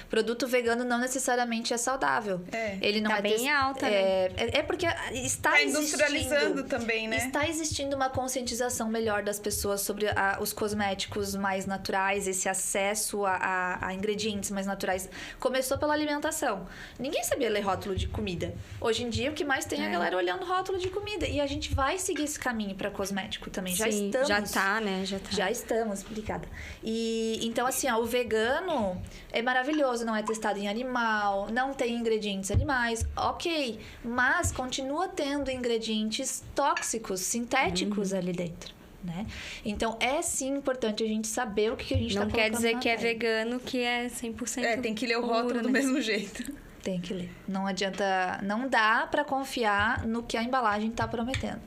Produto vegano não necessariamente é saudável. Ele não
tá bem alta, né?
Porque está
industrializando também, né?
Está existindo uma conscientização melhor das pessoas sobre os cosméticos mais naturais, esse acesso a ingredientes mais naturais. Começou pela alimentação. Ninguém sabia ler rótulo de comida. Hoje em dia, o que mais tem é a galera olhando rótulo de comida. E a gente vai seguir esse caminho para cosmético também. Já estamos.
Já tá, né?
Já estamos. Obrigada. E então, assim, o vegano é maravilhoso. Não é testado em animal, não tem ingredientes animais, ok, mas continua tendo ingredientes tóxicos, sintéticos ali dentro, né? Então, é sim importante a gente saber o que a gente está colocando.
Não quer dizer que é vegano, que é 100%
tem que ler o
puro,
rótulo do mesmo jeito.
Tem que ler. Não adianta, não dá para confiar no que a embalagem está prometendo.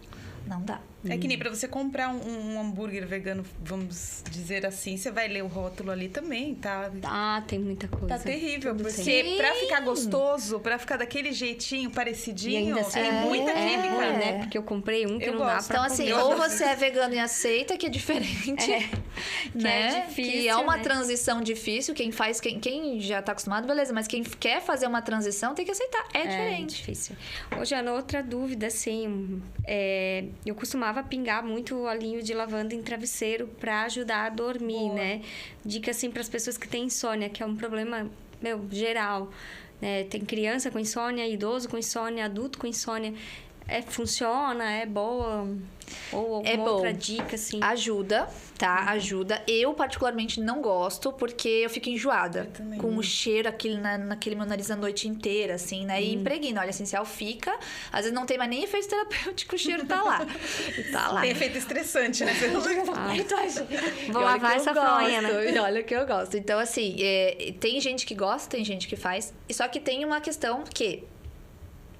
Não dá.
É que nem pra você comprar um hambúrguer vegano, vamos dizer assim, você vai ler o rótulo ali também, tá?
Tem muita coisa.
Tá terrível, porque pra ficar gostoso, pra ficar daquele jeitinho, parecidinho, tem muita química.
Ruim, né? Porque eu comprei um que não dá pra
Então, assim, ou você é vegano e aceita, que é diferente, né?
Que é difícil,
que é uma
né?
transição difícil. Quem já tá acostumado, beleza, mas quem quer fazer uma transição tem que aceitar. É diferente.
É difícil. Ô, Jana, outra dúvida, assim, eu costumava pingar muito olhinho de lavanda em travesseiro para ajudar a dormir, né? Dica, assim, para as pessoas que têm insônia, que é um problema, geral, né? Tem criança com insônia, idoso com insônia, adulto com insônia. Funciona? É boa? Ou alguma outra dica, assim?
Ajuda, tá? Ajuda. Eu, particularmente, não gosto, porque eu fico enjoada. Com o cheiro naquele meu nariz a noite inteira, assim, né? E impregna. Óleo essencial fica. Às vezes não tem mais nem efeito terapêutico, o cheiro tá lá. Tá lá.
Tem efeito estressante, né?
Vou lavar essa fronha, né?
E olha que eu gosto. Então, assim, tem gente que gosta, tem gente que faz. Só que tem uma questão que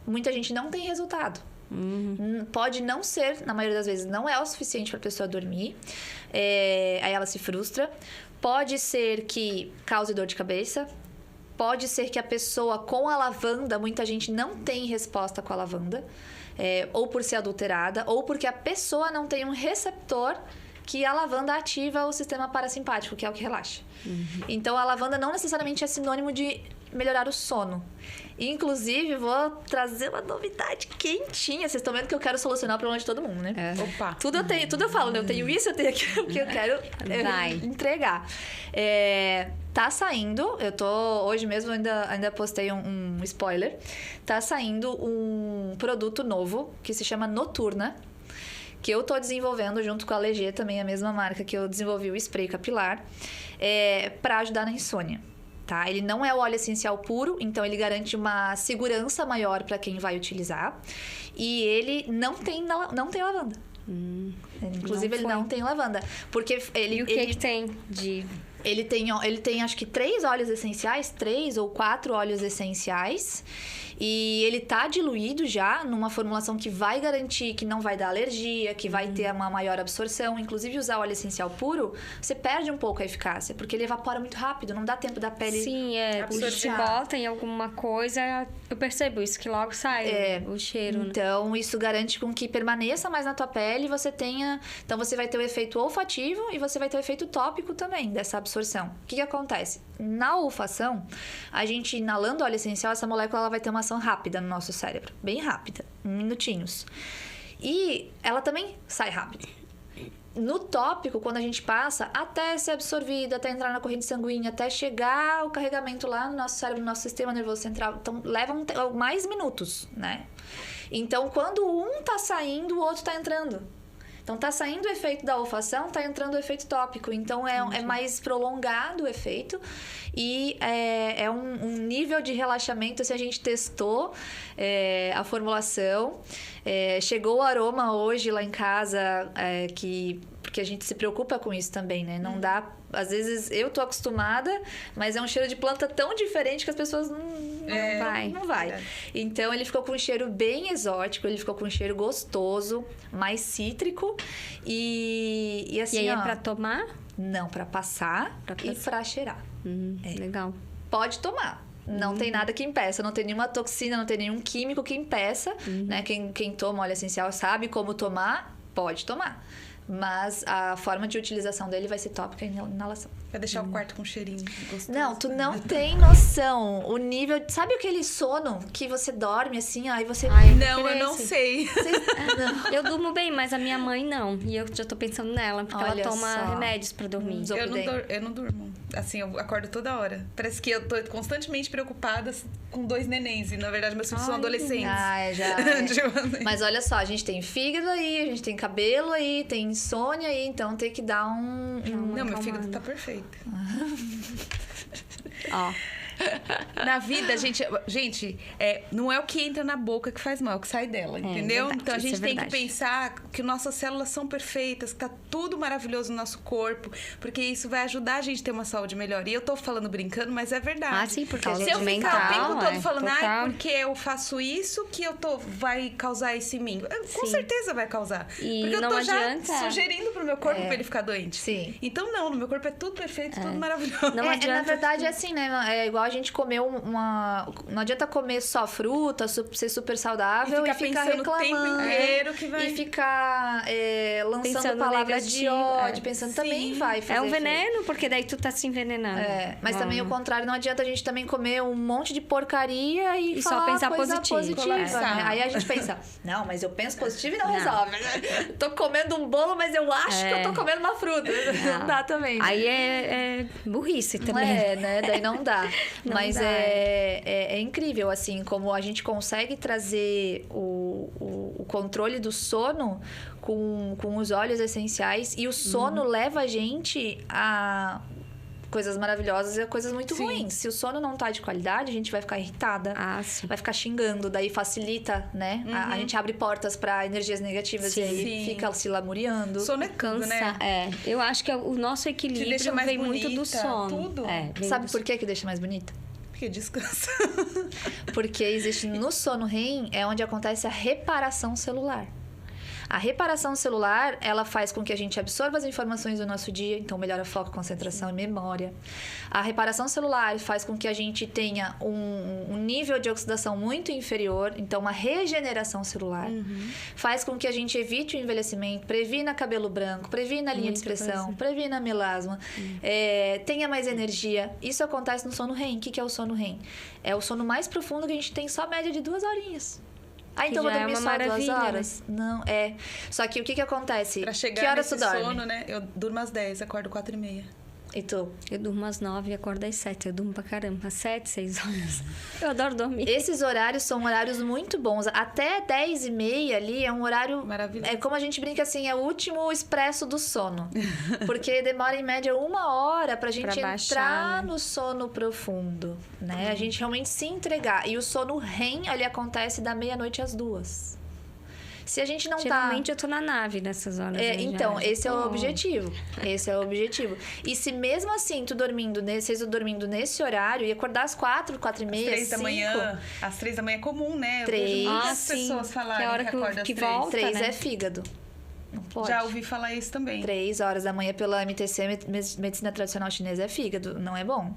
muita gente não tem resultado. Pode não ser, na maioria das vezes, não é o suficiente para a pessoa dormir. Aí ela se frustra. Pode ser que cause dor de cabeça. Pode ser que a pessoa com a lavanda, muita gente não tem resposta com a lavanda. Ou por ser adulterada, ou porque a pessoa não tem um receptor que a lavanda ativa o sistema parasimpático, que é o que relaxa. Então, a lavanda não necessariamente é sinônimo de melhorar o sono. Inclusive, vou trazer uma novidade quentinha. Vocês estão vendo que eu quero solucionar o problema de todo mundo, né?
Opa!
Tudo eu falo, né? Eu tenho isso, eu tenho aquilo que eu quero entregar. Tá saindo, hoje mesmo ainda postei um spoiler. Tá saindo um produto novo que se chama Noturna, que eu tô desenvolvendo junto com a Legê, também a mesma marca que eu desenvolvi o spray capilar, para ajudar na insônia. Tá? Ele não é o óleo essencial puro, então ele garante uma segurança maior para quem vai utilizar. E ele não tem lavanda. Inclusive, ele não tem lavanda. Porque
E o que tem de...
Ele tem acho que 3 óleos essenciais, 3 ou 4 óleos essenciais. E ele tá diluído já numa formulação que vai garantir que não vai dar alergia, que vai ter uma maior absorção. Inclusive, usar óleo essencial puro, você perde um pouco a eficácia, porque ele evapora muito rápido, não dá tempo da pele...
Sim, se bota em alguma coisa, eu percebo isso, que logo sai o cheiro.
Então, isso garante com que permaneça mais na tua pele e você tenha... Então, você vai ter o efeito olfativo e você vai ter o efeito tópico também dessa absorção. O que acontece? Na olfação, a gente inalando óleo essencial, essa molécula ela vai ter uma ação rápida no nosso cérebro. Bem rápida. Minutinhos. E ela também sai rápido. No tópico, quando a gente passa, até ser absorvido, até entrar na corrente sanguínea, até chegar o carregamento lá no nosso cérebro, no nosso sistema nervoso central, então leva mais minutos, né? Então, quando um tá saindo, o outro tá entrando. Então, tá saindo o efeito da olfação, tá entrando o efeito tópico. Então, é mais prolongado o efeito. E é um nível de relaxamento, assim, a gente testou a formulação. Chegou o aroma hoje lá em casa, porque a gente se preocupa com isso também, né? Não dá às vezes eu tô acostumada, mas é um cheiro de planta tão diferente que as pessoas não vai. Então ele ficou com um cheiro bem exótico, ele ficou com um cheiro gostoso, mais cítrico e assim,
E aí é pra tomar?
Não, pra passar e pra cheirar.
Legal.
Pode tomar. Não tem nada que impeça, não tem nenhuma toxina, não tem nenhum químico que impeça, né? Quem toma óleo essencial sabe como tomar, pode tomar. Mas a forma de utilização dele vai ser tópica e inalação.
Vai deixar o quarto com cheirinho gostoso.
Não, tu não tem noção. O nível... Sabe aquele sono que você dorme assim, aí você...
Não, eu não sei.
Eu durmo bem, mas a minha mãe não. E eu já tô pensando nela, porque
Olha
ela toma
só.
remédios pra dormir.
Eu não durmo. Assim, eu acordo toda hora. Parece que eu tô constantemente preocupada com 2 nenéns. E, na verdade, meus filhos são adolescentes.
Já.
Tipo assim.
Mas olha só, a gente tem fígado aí, a gente tem cabelo aí, tem insônia aí, então tem que dar
Não, meu fígado tá perfeito.
Ó.
Na vida, gente, não é o que entra na boca que faz mal, é o que sai dela, entendeu?
Verdade,
Então a gente
isso é
tem que
verdade.
pensar que nossas células são perfeitas, que tá tudo maravilhoso no nosso corpo, porque isso vai ajudar a gente a ter uma saúde melhor. E eu tô falando brincando, mas é verdade.
Ah, sim, porque a
Se
gente
eu ficar
mental,
o tempo todo falando,
total.
porque eu faço isso que vai causar esse em mim. Com certeza vai causar.
E
porque eu
não
tô
adianta.
já sugerindo pro meu corpo pra ele ficar doente.
Sim.
Então não, no meu corpo é tudo perfeito, tudo maravilhoso.
Não adianta.
Na verdade, é assim, né? É igual a gente comer não adianta comer só fruta, ser super saudável e ficar
pensando o tempo
reclamando.
inteiro que vai...
E ficar lançando
Pensando
palavras de
negativo,
ódio, pensando também vai fazer
É um
efeito.
veneno, porque daí tu tá se envenenando.
Mas também o contrário, não adianta a gente também comer um monte de porcaria e
só
falar
pensar
coisa
positivo.
positiva, né?
Colapsar.
Aí a gente pensa, não, mas eu penso positivo e não resolve. Tô comendo um bolo, mas eu acho que eu tô comendo uma fruta. Não dá também.
Aí é burrice também.
Né? Daí não dá.
Não
Mas
dá.
é incrível, assim, como a gente consegue trazer o controle do sono com os óleos essenciais. E o sono leva a gente a coisas maravilhosas e a coisas muito ruins. Se o sono não tá de qualidade, a gente vai ficar irritada.
Ah, sim.
Vai ficar xingando, daí facilita, né? A gente abre portas pra energias negativas e aí fica se lamuriando.
Sono é tudo, né?
Eu acho que o nosso
Te deixa
equilíbrio
mais
vem muito do
bonita,
sono.
tudo.
Vem
Sabe
do
por que deixa mais bonita?
Porque descansa.
Porque existe no sono REM é onde acontece a reparação celular. A reparação celular, ela faz com que a gente absorva as informações do nosso dia, então melhora foco, concentração e memória. A reparação celular faz com que a gente tenha um nível de oxidação muito inferior, então uma regeneração celular. Faz com que a gente evite o envelhecimento, previna cabelo branco, previna linha de expressão, previna melasma, tenha mais energia. Isso acontece no sono REM. O que é o sono REM? É o sono mais profundo que a gente tem só média de 2 horinhas. Ah, então
Que
vou
já é
dormir
uma
só
maravilha,
2 horas? Não, Só que o que acontece?
Pra chegar
que horas
nesse
tu dorme?
sono, né? Eu durmo às 10, acordo 4h30.
E tu?
Eu durmo às 9 e acordo às 7. Eu durmo pra caramba. Às 7, 6 horas. Eu adoro dormir.
Esses horários são horários muito bons. Até 10h30 ali é um horário...
Maravilhoso.
É como a gente brinca assim, é o último expresso do sono. Porque demora em média 1 hora pra gente
Pra baixar,
entrar
né?
no sono profundo, né? A gente realmente se entregar. E o sono REM, ele acontece da meia-noite às 2. Se a gente não
Geralmente eu tô na nave nessas horas. aí
então,
já.
esse é o objetivo. Esse é o objetivo. E se mesmo assim vocês dormindo nesse horário e acordar às 4, 4h30,
3 da manhã. Às 3 da manhã é comum, né? Eu
3.
vejo muitas
Ah, sim.
pessoas falarem
Que é a hora
que
que
acorda às
que
3.
volta.
3
né?
é fígado. Não pode.
Já ouvi falar isso também.
3 horas da manhã pela MTC, Medicina Tradicional Chinesa, é fígado. Não é bom.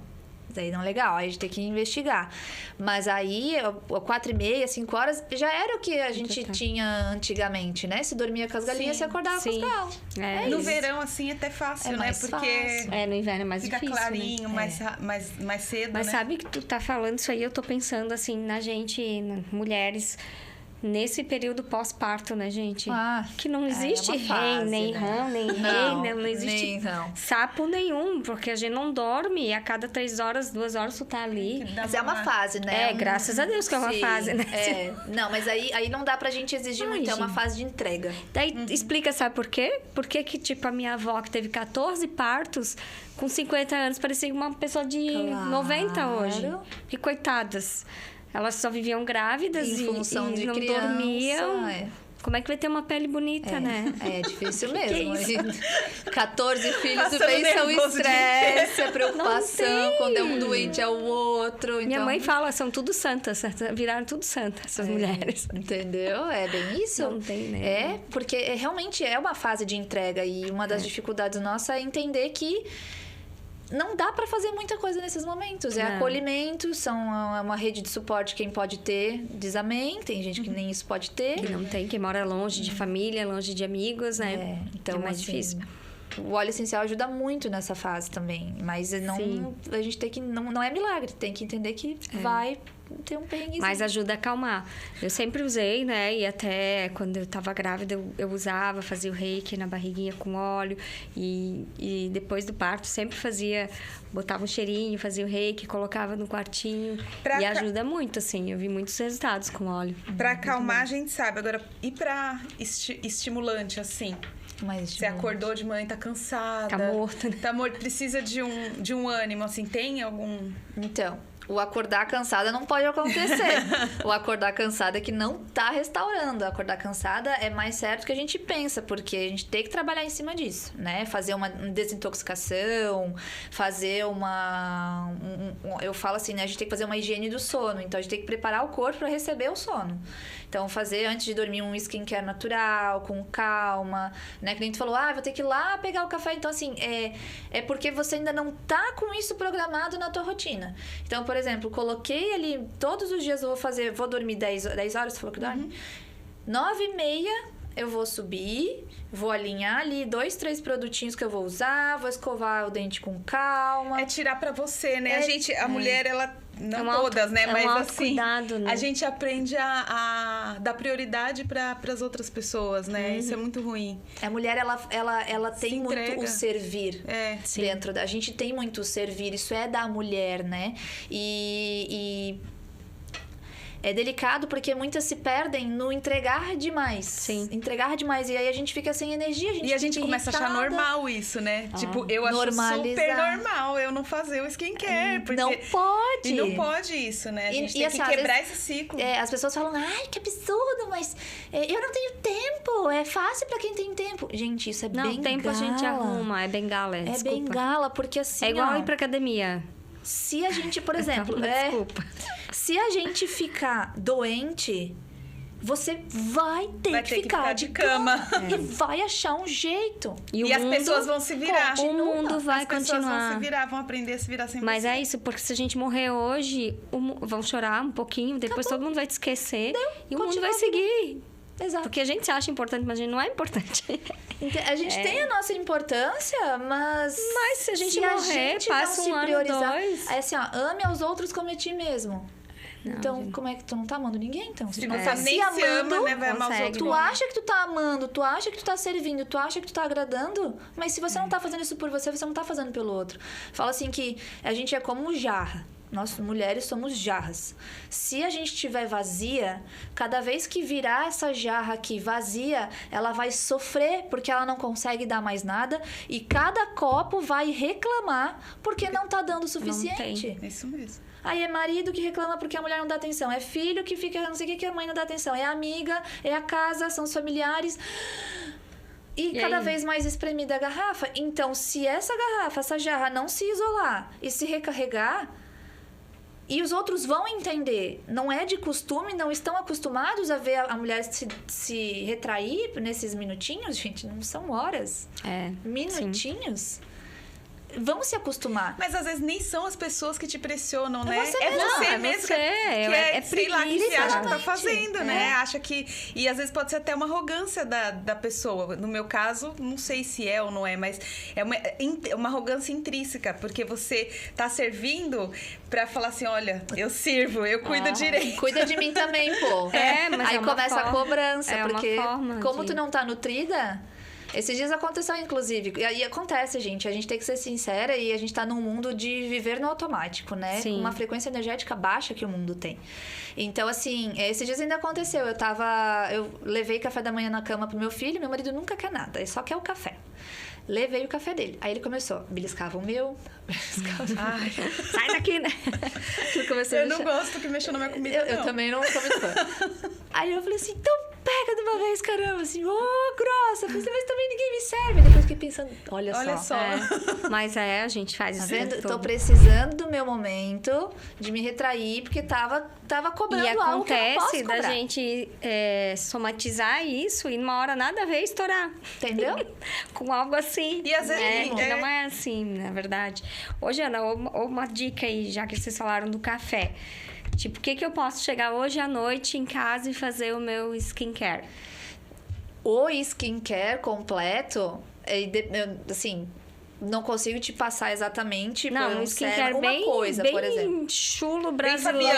Daí não é legal, aí a gente tem que investigar. Mas aí, 4h30, 5 horas, já era o que a gente tinha antigamente, né? Se dormia com as galinhas,
Sim,
se acordava com os galos.
No
isso.
verão, assim, é até fácil, né?
mais
Porque
fácil.
No inverno é mais
fica
difícil,
clarinho,
né?
mais cedo,
Mas
né?
sabe que tu tá falando isso aí, eu tô pensando assim, na gente, mulheres, nesse período pós-parto, né, gente? Que não existe
uma fase,
rei, nem
né?
rã, nem rei, né? Não existe sapo nenhum, porque a gente não dorme e a cada 3 horas, 2 horas tu tá ali.
Mas é uma fase, né?
Graças a Deus que é uma fase, né?
Não, mas aí não dá pra gente exigir muito, é uma
gente.
fase de entrega.
Daí, explica, sabe por quê? Por que que, tipo, a minha avó, que teve 14 partos, com 50 anos, parecia uma pessoa de 90 hoje. E coitadas. Elas só viviam grávidas
Em função
e
de
não
criança,
dormiam. como é que vai ter uma pele bonita, né?
É difícil mesmo. 14 filhos,
Passando
pensam
nervoso
estresse, a preocupação, quando é um doente é o outro.
Minha mãe fala, são tudo santas, viraram tudo santas, essas mulheres.
Entendeu? É bem isso.
Não tem, né?
É, porque realmente é uma fase de entrega e uma das dificuldades nossa é entender que não dá para fazer muita coisa nesses momentos. É acolhimento, são uma rede de suporte quem pode ter, diz amém. Tem gente que nem isso pode ter.
Que não tem, quem mora longe de família, longe de amigos, né?
Então
é mais
assim,
difícil.
O óleo essencial ajuda muito nessa fase também. Mas não, a gente tem que... Não é milagre. Tem que entender que vai ter um perrenguezinho.
Mas ajuda a acalmar. Eu sempre usei, né? E até quando eu tava grávida, eu usava, fazia o reiki na barriguinha com óleo. E depois do parto, sempre fazia... Botava um cheirinho, fazia o reiki, colocava no quartinho. E ajuda muito, assim. Eu vi muitos resultados com óleo.
Pra acalmar, a gente sabe. Agora, e pra estimulante, assim? Você acordou de manhã e tá cansada.
Tá morta.
Tá morta. Precisa de um ânimo, assim. Tem algum...
Então... O acordar cansada não pode acontecer. O acordar cansada é que não tá restaurando. O acordar cansada é mais certo que a gente pensa, porque a gente tem que trabalhar em cima disso, né? Fazer uma desintoxicação, fazer eu falo assim, né? A gente tem que fazer uma higiene do sono. Então, a gente tem que preparar o corpo para receber o sono. Então, fazer antes de dormir um skincare natural, com calma, né? Que nem tu falou, vou ter que ir lá pegar o café. Então, assim, é porque você ainda não tá com isso programado na tua rotina. Então, por exemplo, coloquei ali, todos os dias eu vou dormir 10 horas, você falou que dorme? 9h30 eu vou subir, vou alinhar ali 2, 3 produtinhos que eu vou usar, vou escovar o dente com calma.
É tirar pra você, né? A mulher, ela... Não todas, né?
Mas
assim,
né?
A gente aprende a dar prioridade para as outras pessoas, né? Isso é muito ruim.
A mulher, ela tem muito o servir dentro da... A gente tem muito o servir, isso é da mulher, né? E é delicado porque muitas se perdem no entregar demais.
Sim.
Entregar demais. E aí a gente fica sem energia,
a gente começa a achar normal isso, né? Tipo, eu acho super normal eu não fazer o skincare. Porque...
Não pode.
E não pode isso, né? A gente tem que quebrar esse ciclo.
As pessoas falam, ai, que absurdo, mas eu não tenho tempo. É fácil pra quem tem tempo. Gente, isso é bengala.
Não, tempo a gente arruma. É bengala,
desculpa. É bengala, porque assim...
É igual ir pra academia.
Se a gente, por exemplo...
Desculpa.
Se a gente ficar doente, você vai ter que ficar de cama. E vai achar um jeito.
E as pessoas vão se virar.
O mundo vai continuar.
As pessoas vão se virar, vão aprender a se virar sem
Mas é isso, porque se a gente morrer hoje, vão chorar um pouquinho, depois todo mundo vai te esquecer. E o mundo vai seguir.
Exato.
Porque a gente se acha importante, mas a gente não é importante.
A gente tem a nossa importância, mas
se a gente morrer, passa um ano, 2...
Aí assim, ame aos outros como a ti mesmo. Então, gente... como é que tu não tá amando ninguém, então?
Se não tá nem se ama, né? Vai amar os outros.
Tu acha que tu tá amando, tu acha que tu tá servindo, tu acha que tu tá agradando, mas se você não tá fazendo isso por você não tá fazendo pelo outro. Fala assim que a gente é como jarra. Nós, mulheres, somos jarras. Se a gente estiver vazia, cada vez que virar essa jarra aqui vazia, ela vai sofrer porque ela não consegue dar mais nada e cada copo vai reclamar porque não tá dando o suficiente.
Não tem. Isso mesmo.
Aí é marido que reclama porque a mulher não dá atenção. É filho que fica não sei o que a mãe não dá atenção. É amiga, é a casa, são os familiares... E cada vez mais espremida a garrafa. Então, se essa garrafa, essa jarra não se isolar e se recarregar... E os outros vão entender. Não é de costume, não estão acostumados a ver a mulher se retrair nesses minutinhos. Gente, não são horas. Minutinhos. Sim. Vão se acostumar.
Mas às vezes nem são as pessoas que te pressionam, né?
Você mesmo.
Sei lá, que você acha que tá fazendo, né? Acha que... E às vezes pode ser até uma arrogância da pessoa. No meu caso, não sei se é ou não é, mas é uma arrogância intrínseca, porque você tá servindo pra falar assim, olha, eu sirvo, eu cuido direito.
Cuida de mim também, pô.
Mas
aí começa a cobrança, porque como tu não tá nutrida... Esses dias aconteceu, inclusive, e acontece, gente, a gente tem que ser sincera e a gente tá num mundo de viver no automático, né?
Sim.
Com uma frequência energética baixa que o mundo tem. Então, assim, esses dias ainda aconteceu, eu levei café da manhã na cama pro meu filho, meu marido nunca quer nada, ele só quer o café. Levei o café dele. Aí ele começou, beliscava o meu,
Ai, sai daqui, né?
Eu não gosto que mexa na minha comida,
eu também não sou muito fã. Aí eu falei assim, então pega seca de uma vez, caramba, assim, grossa. Eu pensei, mas também ninguém me serve. Depois fiquei pensando, olha só.
Mas a gente faz isso.
Tá vendo? Tô precisando do meu momento de me retrair, porque tava cobrando algo que eu não posso cobrar.
E acontece da gente somatizar isso e numa hora nada a ver estourar.
Entendeu?
Com algo assim.
E às vezes
não é assim, na verdade. Hoje, Ana, uma dica aí, já que vocês falaram do café. Tipo, o que eu posso chegar hoje à noite em casa e fazer o meu skincare?
O skincare completo, assim, não consigo te passar exatamente
não,
um
skincare
uma
bem,
coisa,
bem
por exemplo.
Chulo
brasileiro.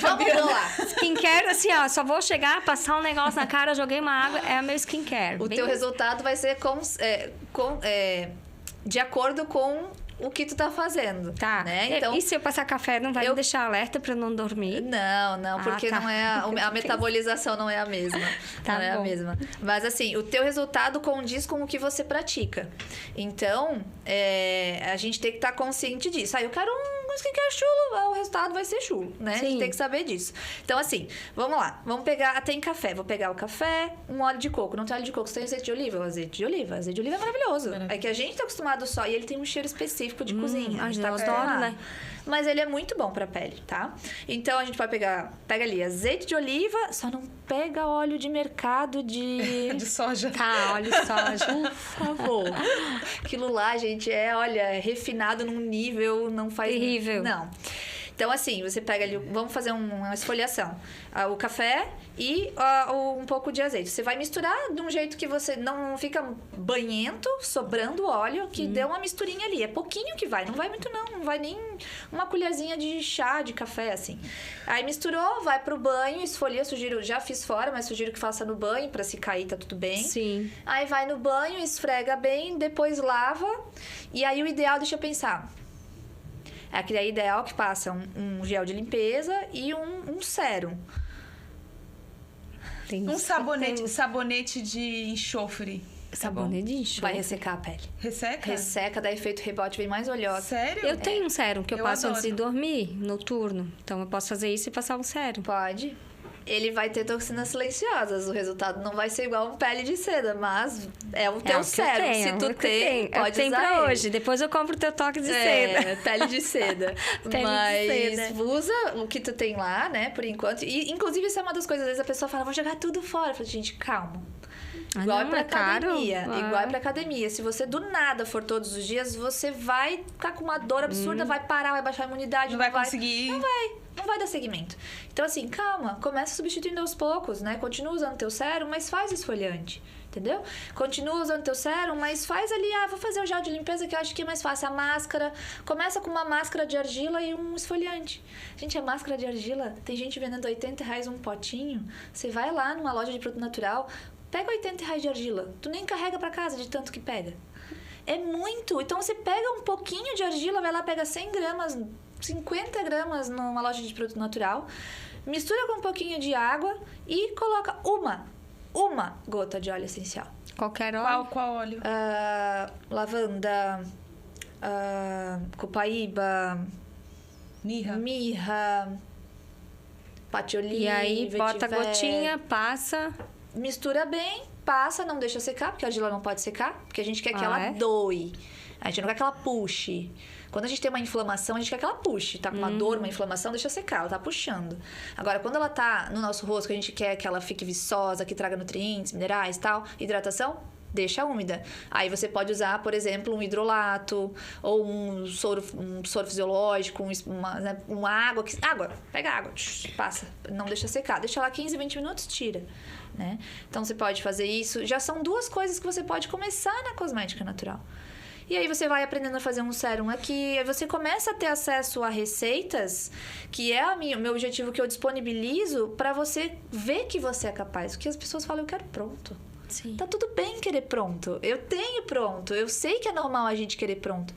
Vamos lá.
Skincare, assim, ó, só vou chegar, passar um negócio na cara, joguei uma água, é o meu skincare.
O teu resultado vai ser de acordo com o que tu tá fazendo.
Tá.
Né? Então,
e se eu passar café, não vai me deixar alerta pra eu não dormir?
Não, porque não é a metabolização não é a mesma.
Tá,
não é a mesma. Mas assim, o teu resultado condiz com o que você pratica. Então, a gente tem que estar consciente disso. Eu quero um skincare chulo, o resultado vai ser chulo, né?
Sim.
A gente tem que saber disso. Então, assim, vamos lá. Vamos pegar, tem café. Vou pegar o café, um óleo de coco. Não tem óleo de coco, você tem azeite de oliva? Azeite de oliva. Azeite de oliva é maravilhoso. É que a gente tá acostumado só, e ele tem um cheiro específico de cozinha. A gente tá acostumado,
né?
Mas ele é muito bom pra pele, tá? Então, a gente pode pega ali azeite de oliva, só não pega óleo de mercado de
soja.
Tá, óleo de soja.
Por favor. Aquilo lá, gente, é refinado num nível, não faz...
Terrível.
Não. Então, assim, você pega ali, vamos fazer uma esfoliação. O café e um pouco de azeite. Você vai misturar de um jeito que você não fica banhento, sobrando óleo, que dê uma misturinha ali. É pouquinho que vai, não vai muito não vai nem uma colherzinha de chá, de café, assim. Aí misturou, vai pro banho, esfolia, já fiz fora, mas sugiro que faça no banho, pra se cair tá tudo bem.
Sim.
Aí vai no banho, esfrega bem, depois lava. E aí o ideal, deixa eu pensar... É aquele ideal que passa um gel de limpeza e um sérum.
Um sabonete de enxofre.
Sabonete de enxofre.
Vai ressecar a pele.
Resseca?
Resseca, dá efeito rebote, vem mais oleosa.
Sério?
Eu tenho um sérum que eu passo
adoro.
antes de dormir, noturno. Então eu posso fazer isso e passar um sérum.
Pode. Ele vai ter toxinas silenciosas. O resultado não vai ser igual um pele de seda, mas é o teu sérum. Se tu tem, pode usar
pra
ele.
hoje. Depois eu compro o teu toque de seda.
Pele de seda.
Pele de seda.
Usa o que tu tem lá, né, por enquanto. E, inclusive, isso é uma das coisas. Às vezes a pessoa fala, vou jogar tudo fora. Eu falo, gente, calma. Igual é pra academia. Igual é pra academia. Se você do nada for todos os dias, você vai ficar com uma dor absurda, vai parar, vai baixar a imunidade.
Não vai conseguir.
Não vai dar seguimento. Então, assim, calma. Começa substituindo aos poucos, né? Continua usando teu sérum, mas faz esfoliante. Entendeu? Continua usando teu sérum, mas faz ali, vou fazer o gel de limpeza que eu acho que é mais fácil. A máscara, começa com uma máscara de argila e um esfoliante. Gente, a máscara de argila, tem gente vendendo R$80 um potinho. Você vai lá numa loja de produto natural, pega R$80 de argila. Tu nem carrega pra casa de tanto que pega. É muito. Então, você pega um pouquinho de argila, vai lá, pega 100 gramas, 50 gramas numa loja de produto natural, mistura com um pouquinho de água e coloca uma gota de óleo essencial.
Qualquer óleo?
Qual óleo?
Lavanda, copaíba, mirra, patchouli,
e aí bota a
vetiver.
gotinha, passa...
Mistura bem, passa, não deixa secar, porque a argila não pode secar, porque a gente quer que ela doe. A gente não quer que ela puxe. Quando a gente tem uma inflamação, a gente quer que ela puxe. Tá com uma dor, uma inflamação, deixa secar, ela tá puxando. Agora, quando ela tá no nosso rosto, que a gente quer que ela fique viçosa, que traga nutrientes, minerais e tal, hidratação, deixa úmida. Aí você pode usar, por exemplo, um hidrolato ou um soro fisiológico, uma água. Pega água, passa, não deixa secar. Deixa lá 15, 20 minutos, tira. Né? Então, você pode fazer isso. Já são 2 coisas que você pode começar na cosmética natural. E aí você vai aprendendo a fazer um sérum aqui, aí você começa a ter acesso a receitas, que é o meu objetivo que eu disponibilizo para você ver que você é capaz. Porque as pessoas falam, eu quero pronto.
Sim.
Tá tudo bem querer pronto. Eu tenho pronto. Eu sei que é normal a gente querer pronto.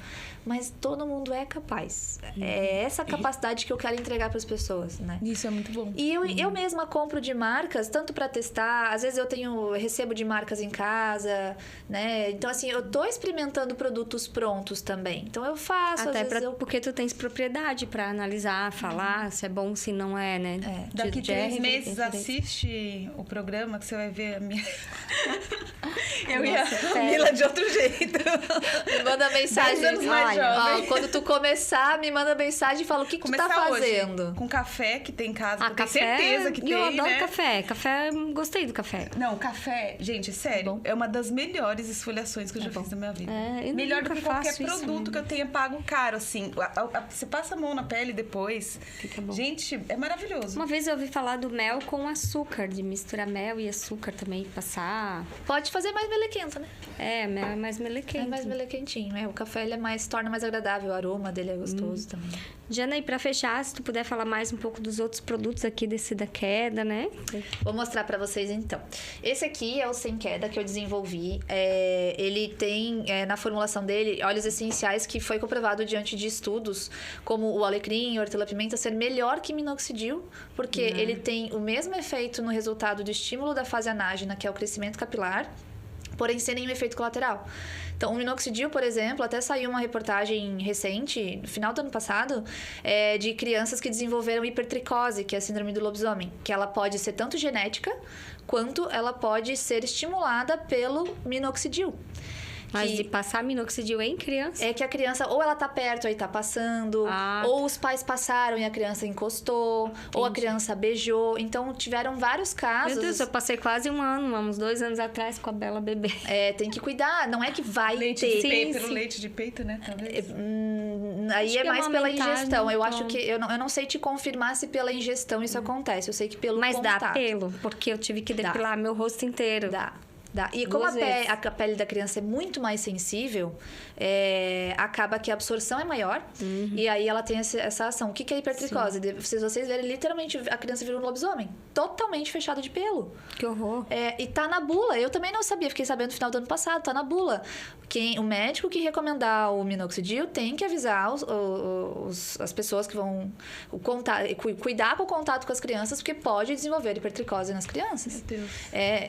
Mas todo mundo é capaz. É essa capacidade que eu quero entregar para as pessoas, né?
Isso é muito bom.
E eu mesma compro de marcas, tanto para testar. Às vezes eu recebo de marcas em casa, né? Então, assim, eu tô experimentando produtos prontos também. Então, eu faço,
Até
às vezes
porque tu tens propriedade para analisar, falar se é bom, se não é, né?
Daqui 3 meses assiste o programa que você vai ver a minha... Eu ia a Mila de outro jeito.
Me manda mensagem.
10 anos mais jovem.
Quando tu começar, me manda mensagem e fala o que tu tá fazendo.
Hoje, com café que tem em casa, que eu tenho
café,
certeza que tem,
eu adoro
né?
café. Café, gostei do café.
Não, café, gente, sério, é uma das melhores esfoliações que eu já fiz na minha vida. Melhor do que qualquer produto que eu tenha pago caro, assim. Você passa a mão na pele depois.
Fica bom.
Gente, é maravilhoso.
Uma vez eu ouvi falar do mel com açúcar, de misturar mel e açúcar também, passar.
Pode fazer mais melequento, né?
Mel é mais melequento.
É mais melequentinho, O café, ele torna mais agradável, o aroma dele é gostoso também.
Jana, e pra fechar, se tu puder falar mais um pouco dos outros produtos aqui desse da queda, né?
Vou mostrar pra vocês, então. Esse aqui é o Sem Queda que eu desenvolvi. Ele tem, na formulação dele, óleos essenciais que foi comprovado diante de estudos, como o alecrim e a hortelã-pimenta, ser melhor que minoxidil, porque ele tem o mesmo efeito no resultado do estímulo da fase anágena, que é o crescimento capilar, porém sem nenhum efeito colateral. Então, o minoxidil, por exemplo, até saiu uma reportagem recente, no final do ano passado, de crianças que desenvolveram hipertricose, que é a síndrome do lobisomem, que ela pode ser tanto genética, quanto ela pode ser estimulada pelo minoxidil.
Mas de passar minoxidil em criança?
É que a criança, ou ela tá perto, aí tá passando, ou os pais passaram e a criança encostou, ou a criança beijou. Então, tiveram vários casos.
Meu Deus, eu passei quase um ano, uns 2 anos atrás, com a Bela bebê.
Tem que cuidar, não é que vai
leite
ter.
De peito, pelo leite de peito, né? Talvez.
Aí é mais pela ingestão. Eu
então.
acho que... Eu não sei te confirmar se pela ingestão isso acontece. Eu sei que pelo
Mas
contato.
dá pelo, porque eu tive que depilar meu rosto inteiro.
Dá. E como a pele da criança é muito mais sensível, acaba que a absorção é maior e aí ela tem essa ação. O que é hipertricose? Se vocês verem, literalmente a criança vira um lobisomem. Totalmente fechada de pelo.
Que horror.
E tá na bula. Eu também não sabia, fiquei sabendo no final do ano passado. Tá na bula. O médico que recomendar o minoxidil tem que avisar as pessoas que vão cuidar com o contato com as crianças, porque pode desenvolver hipertricose nas crianças.
Meu Deus.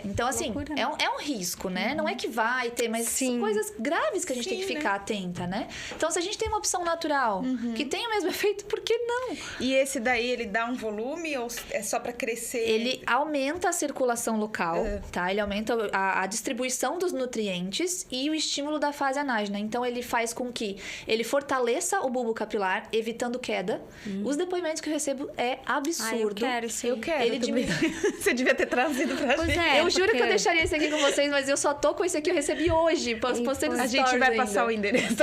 Então, assim,
loucura, né?
é um risco, né? Não é que vai ter, mas são coisas graves que a gente tem que ficar atenta, né? Então, se a gente tem uma opção natural que tem o mesmo efeito, por que não?
E esse daí, ele dá um volume ou é só pra crescer?
Ele aumenta a circulação local, tá? Ele aumenta a distribuição dos nutrientes e o estímulo da fase anágena. Então, ele faz com que ele fortaleça o bulbo capilar, evitando queda. Os depoimentos que eu recebo é absurdo.
Eu quero.
Ele diminui.
Você devia ter trazido pra gente.
Eu juro que eu deixaria esse aqui com vocês, mas eu só tô com esse aqui, eu recebi hoje. Postei nos
A gente vai passar o endereço.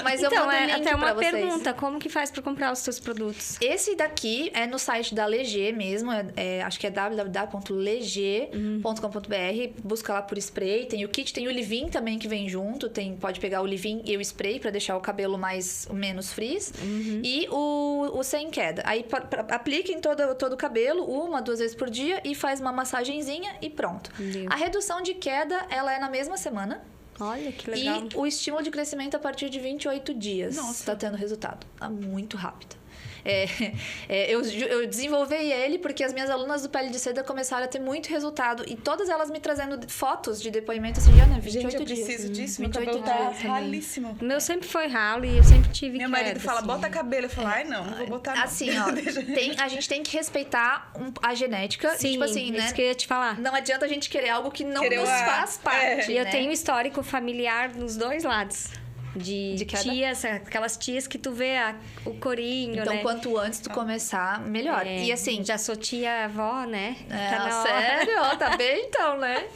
Mas
então,
eu mando o link
até uma
pra vocês.
pergunta, como que faz pra comprar os seus produtos?
Esse daqui é no site da Legê mesmo, acho que é www.legê.com.br, busca lá por spray, tem o kit, tem o Livin também que vem junto, pode pegar o Livin e o spray pra deixar o cabelo menos frizz, e o Sem Queda. Aí aplica em todo o cabelo, 1, 2 vezes por dia e faz uma massagenzinha e pronto. A redução de queda, ela é na mesma semana.
Olha, que legal.
E o estímulo de crescimento a partir de 28 dias.
Nossa.
Tá tendo resultado. Tá muito rápido. Eu desenvolvi ele porque as minhas alunas do Pele de Seda começaram a ter muito resultado. E todas elas me trazendo fotos de depoimento assim, Ana, 28
Gente, eu
dias.
preciso disso. Meu
28
cabelo tá
dias.
ralíssimo.
O meu sempre foi ralo e eu sempre tive
Meu marido fala,
assim.
bota cabelo. Eu falo, ai, não vou botar não.
Assim, ó, a gente tem que respeitar a genética.
Sim,
tipo assim, né?
isso que eu ia te falar.
Não adianta a gente querer algo que não nos faz parte.
E eu
né?
tenho histórico familiar dos dois lados. De
cada?
tias, aquelas tias que tu vê o corinho,
Então,
né?
quanto antes tu começar, melhor. E assim...
Já sou tia-avó, né? Tá na hora.
Sério? Tá bem então, né?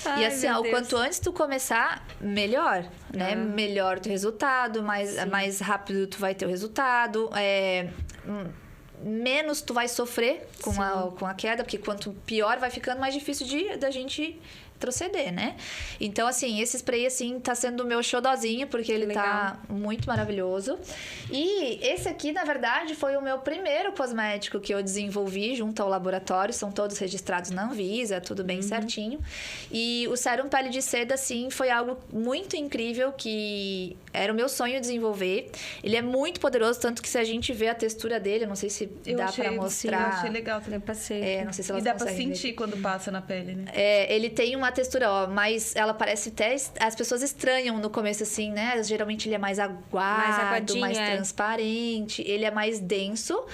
Ai,
e assim,
meu
o
Deus.
quanto antes tu começar, melhor, né? Melhor o teu resultado, mais rápido tu vai ter o resultado. Menos tu vai sofrer com a queda, porque quanto pior vai ficando, mais difícil da gente retroceder, né? Então, assim, esse spray, assim, tá sendo o meu xodózinho, porque ele tá muito maravilhoso. E esse aqui, na verdade, foi o meu primeiro cosmético que eu desenvolvi junto ao laboratório. São todos registrados na Anvisa, tudo bem certinho. E o sérum pele de seda, assim, foi algo muito incrível que era o meu sonho desenvolver. Ele é muito poderoso, tanto que se a gente vê a textura dele, eu não sei se dá pra mostrar.
Eu achei legal, também passei.
Não sei se elas
e dá pra
conseguem
sentir
ver.
quando passa na pele, né?
Ele tem uma textura, ó, mas ela parece até... As pessoas estranham no começo, assim, né? Geralmente ele é mais aguado, mais transparente. Ele é mais denso.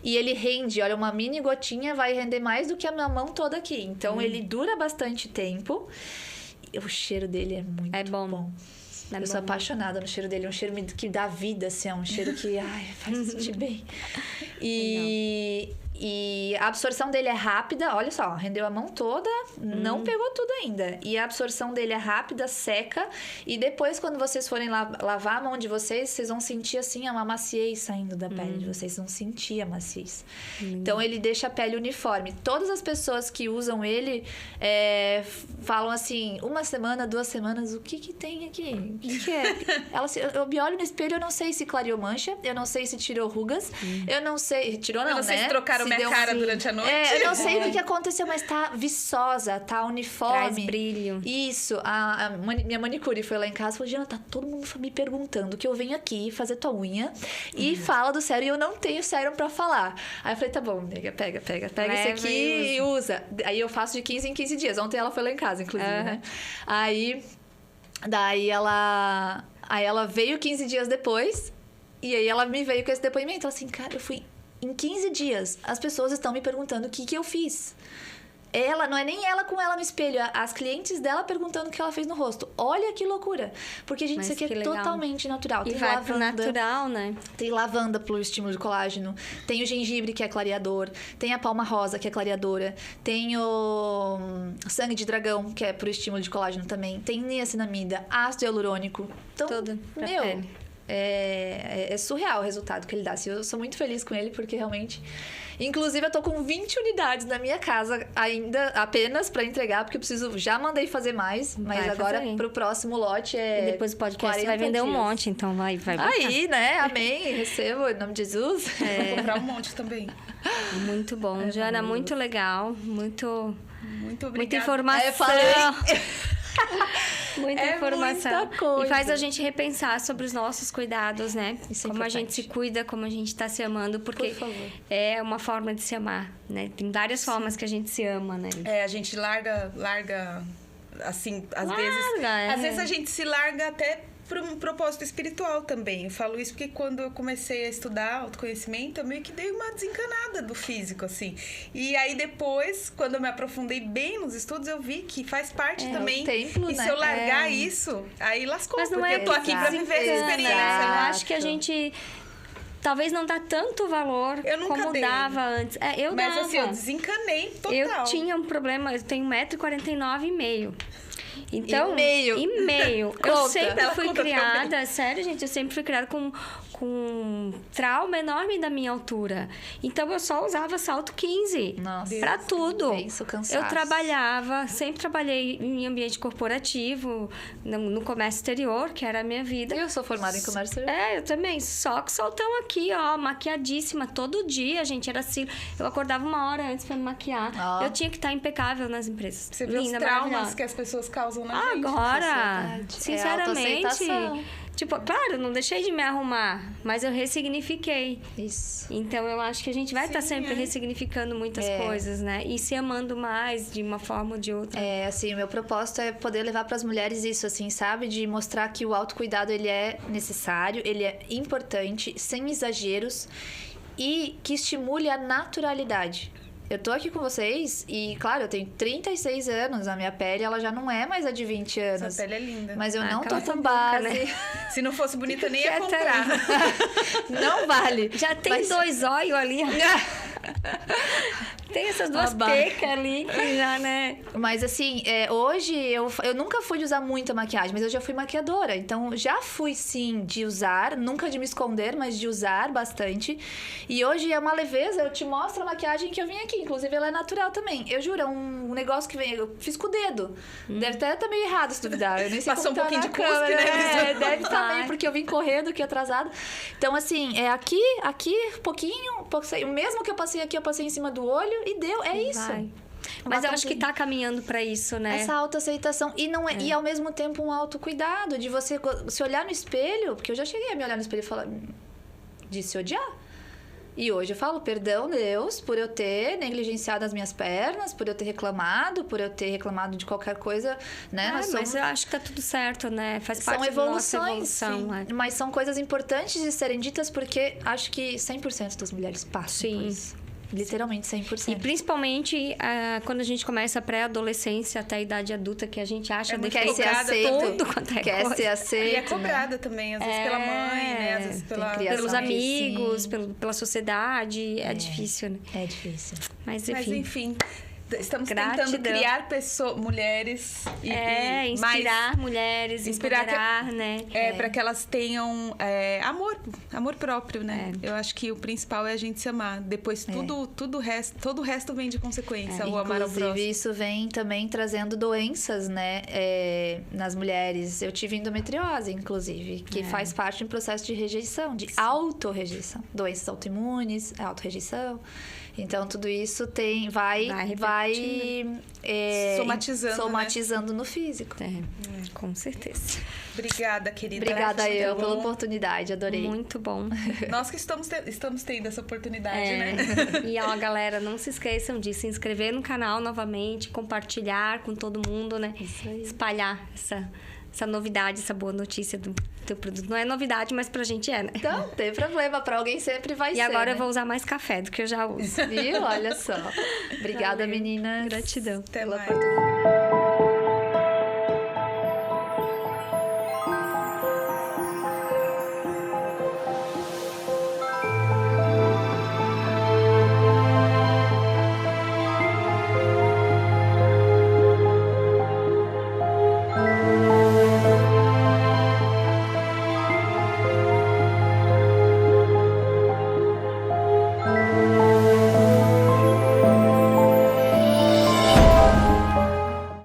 E ele rende, olha, uma mini gotinha vai render mais do que a minha mão toda aqui. Então, ele dura bastante tempo. E o cheiro dele é muito bom. Eu sou apaixonada no cheiro dele. É um cheiro que dá vida, assim. É um cheiro que faz sentir bem. E a absorção dele é rápida. Olha só, rendeu a mão toda, não pegou tudo ainda. E a absorção dele é rápida, seca. E depois, quando vocês forem lavar a mão de vocês, vocês vão sentir, assim, uma maciez saindo da pele de vocês. Vocês vão sentir a maciez. Então, ele deixa a pele uniforme. Todas as pessoas que usam ele falam assim, 1 semana, 2 semanas, o que tem aqui? O que é? Eu me olho no espelho, eu não sei se clareou mancha, eu não sei se tirou rugas, eu não sei... Tirou não, né?
Eu não sei se trocaram minha cara durante a noite.
Eu não sei o que aconteceu, mas tá viçosa, tá uniforme.
Traz brilho.
Isso. Minha manicure foi lá em casa e falou, Giana, tá todo mundo me perguntando que eu venho aqui fazer tua unha e fala do sérum e eu não tenho sérum pra falar. Aí eu falei, tá bom, nega, pega esse aqui e usa. Aí eu faço de 15 em 15 dias. Ontem ela foi lá em casa, inclusive, né? Daí ela veio 15 dias depois e aí ela me veio com esse depoimento. Ela assim, cara, eu fui... Em 15 dias, as pessoas estão me perguntando o que eu fiz. Não é nem ela com ela no espelho, as clientes dela perguntando o que ela fez no rosto. Olha que loucura. Porque, gente, isso aqui é totalmente natural.
E vai pro natural, né?
Tem lavanda pro estímulo de colágeno. Tem o gengibre, que é clareador. Tem a palma rosa, que é clareadora. Tem o sangue de dragão, que é pro estímulo de colágeno também. Tem niacinamida, ácido hialurônico. Então,
tudo pra pele.
É surreal o resultado que ele dá. Assim, eu sou muito feliz com ele, porque realmente... Inclusive, eu tô com 20 unidades na minha casa ainda, apenas pra entregar, porque eu já mandei fazer mais, mas agora pro próximo lote
E depois o podcast vai vender um monte, então vai botar.
Aí, né? Amém. Recebo, em nome de Jesus.
Vou comprar um monte também.
Muito bom. Jana, muito legal. Muito
obrigada.
Muita informação.
Eu falei...
Muita informação.
Muita coisa.
E faz a gente repensar sobre os nossos cuidados, né?
Isso é
como a gente se cuida, como a gente tá se amando, porque é uma forma de se amar, né? Tem várias formas que a gente se ama, né?
A gente larga assim, às vezes a gente se larga até por um propósito espiritual também. Eu falo isso porque quando eu comecei a estudar autoconhecimento, eu meio que dei uma desencanada do físico, assim. E aí depois, quando eu me aprofundei bem nos estudos, eu vi que faz parte também.
Templo,
e se eu largar isso, aí lascou.
Mas não
porque eu tô aqui pra viver essa experiência.
Eu acho que a gente... Talvez não dá tanto valor como dava antes.
Mas assim, eu desencanei total.
Eu tinha um problema, eu tenho 1,49 m. Então, e meio. Eu sempre fui criada, sério, gente, eu sempre fui criada com um trauma enorme da minha altura. Então, eu só usava salto 15.
Nossa,
pra tudo.
Isso,
eu trabalhava, sempre trabalhei em ambiente corporativo, no comércio exterior, que era a minha vida.
Eu sou formada em comércio exterior.
Eu também. Só que saltão aqui, ó, maquiadíssima. Todo dia, gente, era assim. Eu acordava 1 hora antes pra me maquiar. Eu tinha que estar impecável nas empresas.
Você vê os traumas que as pessoas causam na gente.
Agora, sinceramente, tipo, claro, eu não deixei de me arrumar, mas eu ressignifiquei.
Isso.
Então, eu acho que a gente vai estar sempre ressignificando muitas coisas, né? E se amando mais de uma forma ou de outra.
Assim, o meu propósito é poder levar para as mulheres isso, assim, sabe? De mostrar que o autocuidado, ele é necessário, ele é importante, sem exageros e que estimule a naturalidade. Eu tô aqui com vocês e, claro, eu tenho 36 anos, a minha pele ela já não é mais a de 20 anos.
Sua pele é linda.
Mas eu não tô com base.
Né?
Se não fosse bonita, eu nem ia comprar.
Não vale.
Já tem 2 olhos ali. Tem essas duas pecas ali que já, né?
Mas assim, hoje eu nunca fui de usar muita maquiagem, mas eu já fui maquiadora. Então, já fui sim de usar, nunca de me esconder, mas de usar bastante. E hoje é uma leveza, eu te mostro a maquiagem que eu vim aqui. Inclusive, ela é natural também. Eu juro, é um negócio que vem. Eu fiz com o dedo. Deve até estar meio errado se duvidar. Eu nem sei
Passou
como
um pouquinho
tá
de cuspe, né?
Deve estar meio, porque eu vim correndo aqui atrasado. Então, assim, é aqui, pouquinho, mesmo que eu passei aqui, eu passei em cima do olho e deu. É isso.
Vai. Mas eu acho que tá caminhando pra isso, né?
Essa autoaceitação. E, não e ao mesmo tempo um autocuidado. De você se olhar no espelho. Porque eu já cheguei a me olhar no espelho e falar... De se odiar. E hoje eu falo, perdão, Deus, por eu ter negligenciado as minhas pernas, por eu ter reclamado, de qualquer coisa, né?
Mas eu acho que tá tudo certo, né? Faz parte
da nossa
evolução.
Sim. Mas são coisas importantes de serem ditas porque acho que 100% das mulheres passam por isso. Literalmente 100%.
E principalmente quando a gente começa a pré-adolescência até a idade adulta, que a gente acha
quer ser aceito,
tudo quanto é
quer
coisa.
ser aceito.
E é cobrada também, às vezes pela mãe, né? Às vezes
pelos amigos, pela sociedade. É difícil, né?
É difícil.
Mas
enfim. Estamos tentando criar mulheres e
inspirar mulheres, empoderar, né?
Para que elas tenham amor próprio, né? Eu acho que o principal é a gente se amar. Depois todo o resto vem de consequência, o amar ao próximo.
Inclusive, isso vem também trazendo doenças, né? nas mulheres. Eu tive endometriose, inclusive, que faz parte de um processo de rejeição, de autorrejeição. Doenças autoimunes, autorrejeição. Então, tudo isso vai somatizando no físico.
Com certeza.
Obrigada, querida.
Obrigada pela oportunidade, adorei.
Muito bom.
Nós que estamos tendo essa oportunidade, né?
E, galera, não se esqueçam de se inscrever no canal novamente, compartilhar com todo mundo, né? Isso aí. Espalhar essa novidade, essa boa notícia do teu produto. Não é novidade, mas pra gente é, né?
Então, não tem problema. Pra alguém sempre vai ser.
E agora
eu
vou usar mais café do que eu já uso.
Viu? Olha só. Obrigada, meninas.
Gratidão.
Até mais.